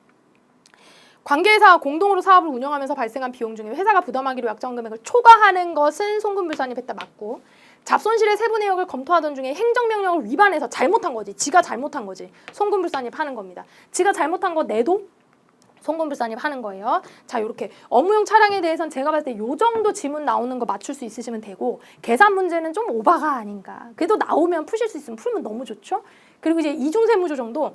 관계회사와 공동으로 사업을 운영하면서 발생한 비용 중에 회사가 부담하기로 약정 금액을 초과하는 것은 송금불산이 뱉다 맞고 잡손실의 세부 내역을 검토하던 중에 행정명령을 위반해서 잘못한 거지. 지가 잘못한 거지. 송금불산이 파는 겁니다. 지가 잘못한 거 내도 송금불산이 파는 거예요. 자, 이렇게 업무용 차량에 대해서는 제가 봤을 때 요 정도 지문 나오는 거 맞출 수 있으시면 되고 계산 문제는 좀 오바가 아닌가. 그래도 나오면 푸실 수 있으면 풀면 너무 좋죠. 그리고 이제 이중세무조정도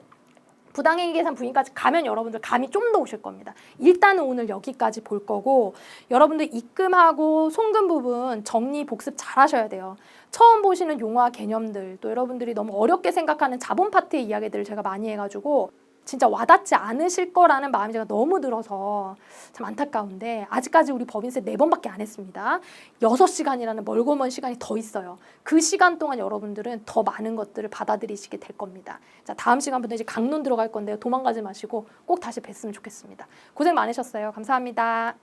부당행위 계산 부인까지 가면 여러분들 감이 좀 더 오실 겁니다. 일단은 오늘 여기까지 볼 거고 여러분들 입금하고 송금 부분 정리 복습 잘 하셔야 돼요. 처음 보시는 용어 개념들 또 여러분들이 너무 어렵게 생각하는 자본 파트의 이야기들을 제가 많이 해가지고 진짜 와닿지 않으실 거라는 마음이 제가 너무 들어서 참 안타까운데 아직까지 우리 법인세 4번밖에 안 했습니다. 6시간이라는 멀고 먼 시간이 더 있어요. 그 시간 동안 여러분들은 더 많은 것들을 받아들이시게 될 겁니다. 자, 다음 시간부터 이제 강론 들어갈 건데요. 도망가지 마시고 꼭 다시 뵀으면 좋겠습니다. 고생 많으셨어요. 감사합니다.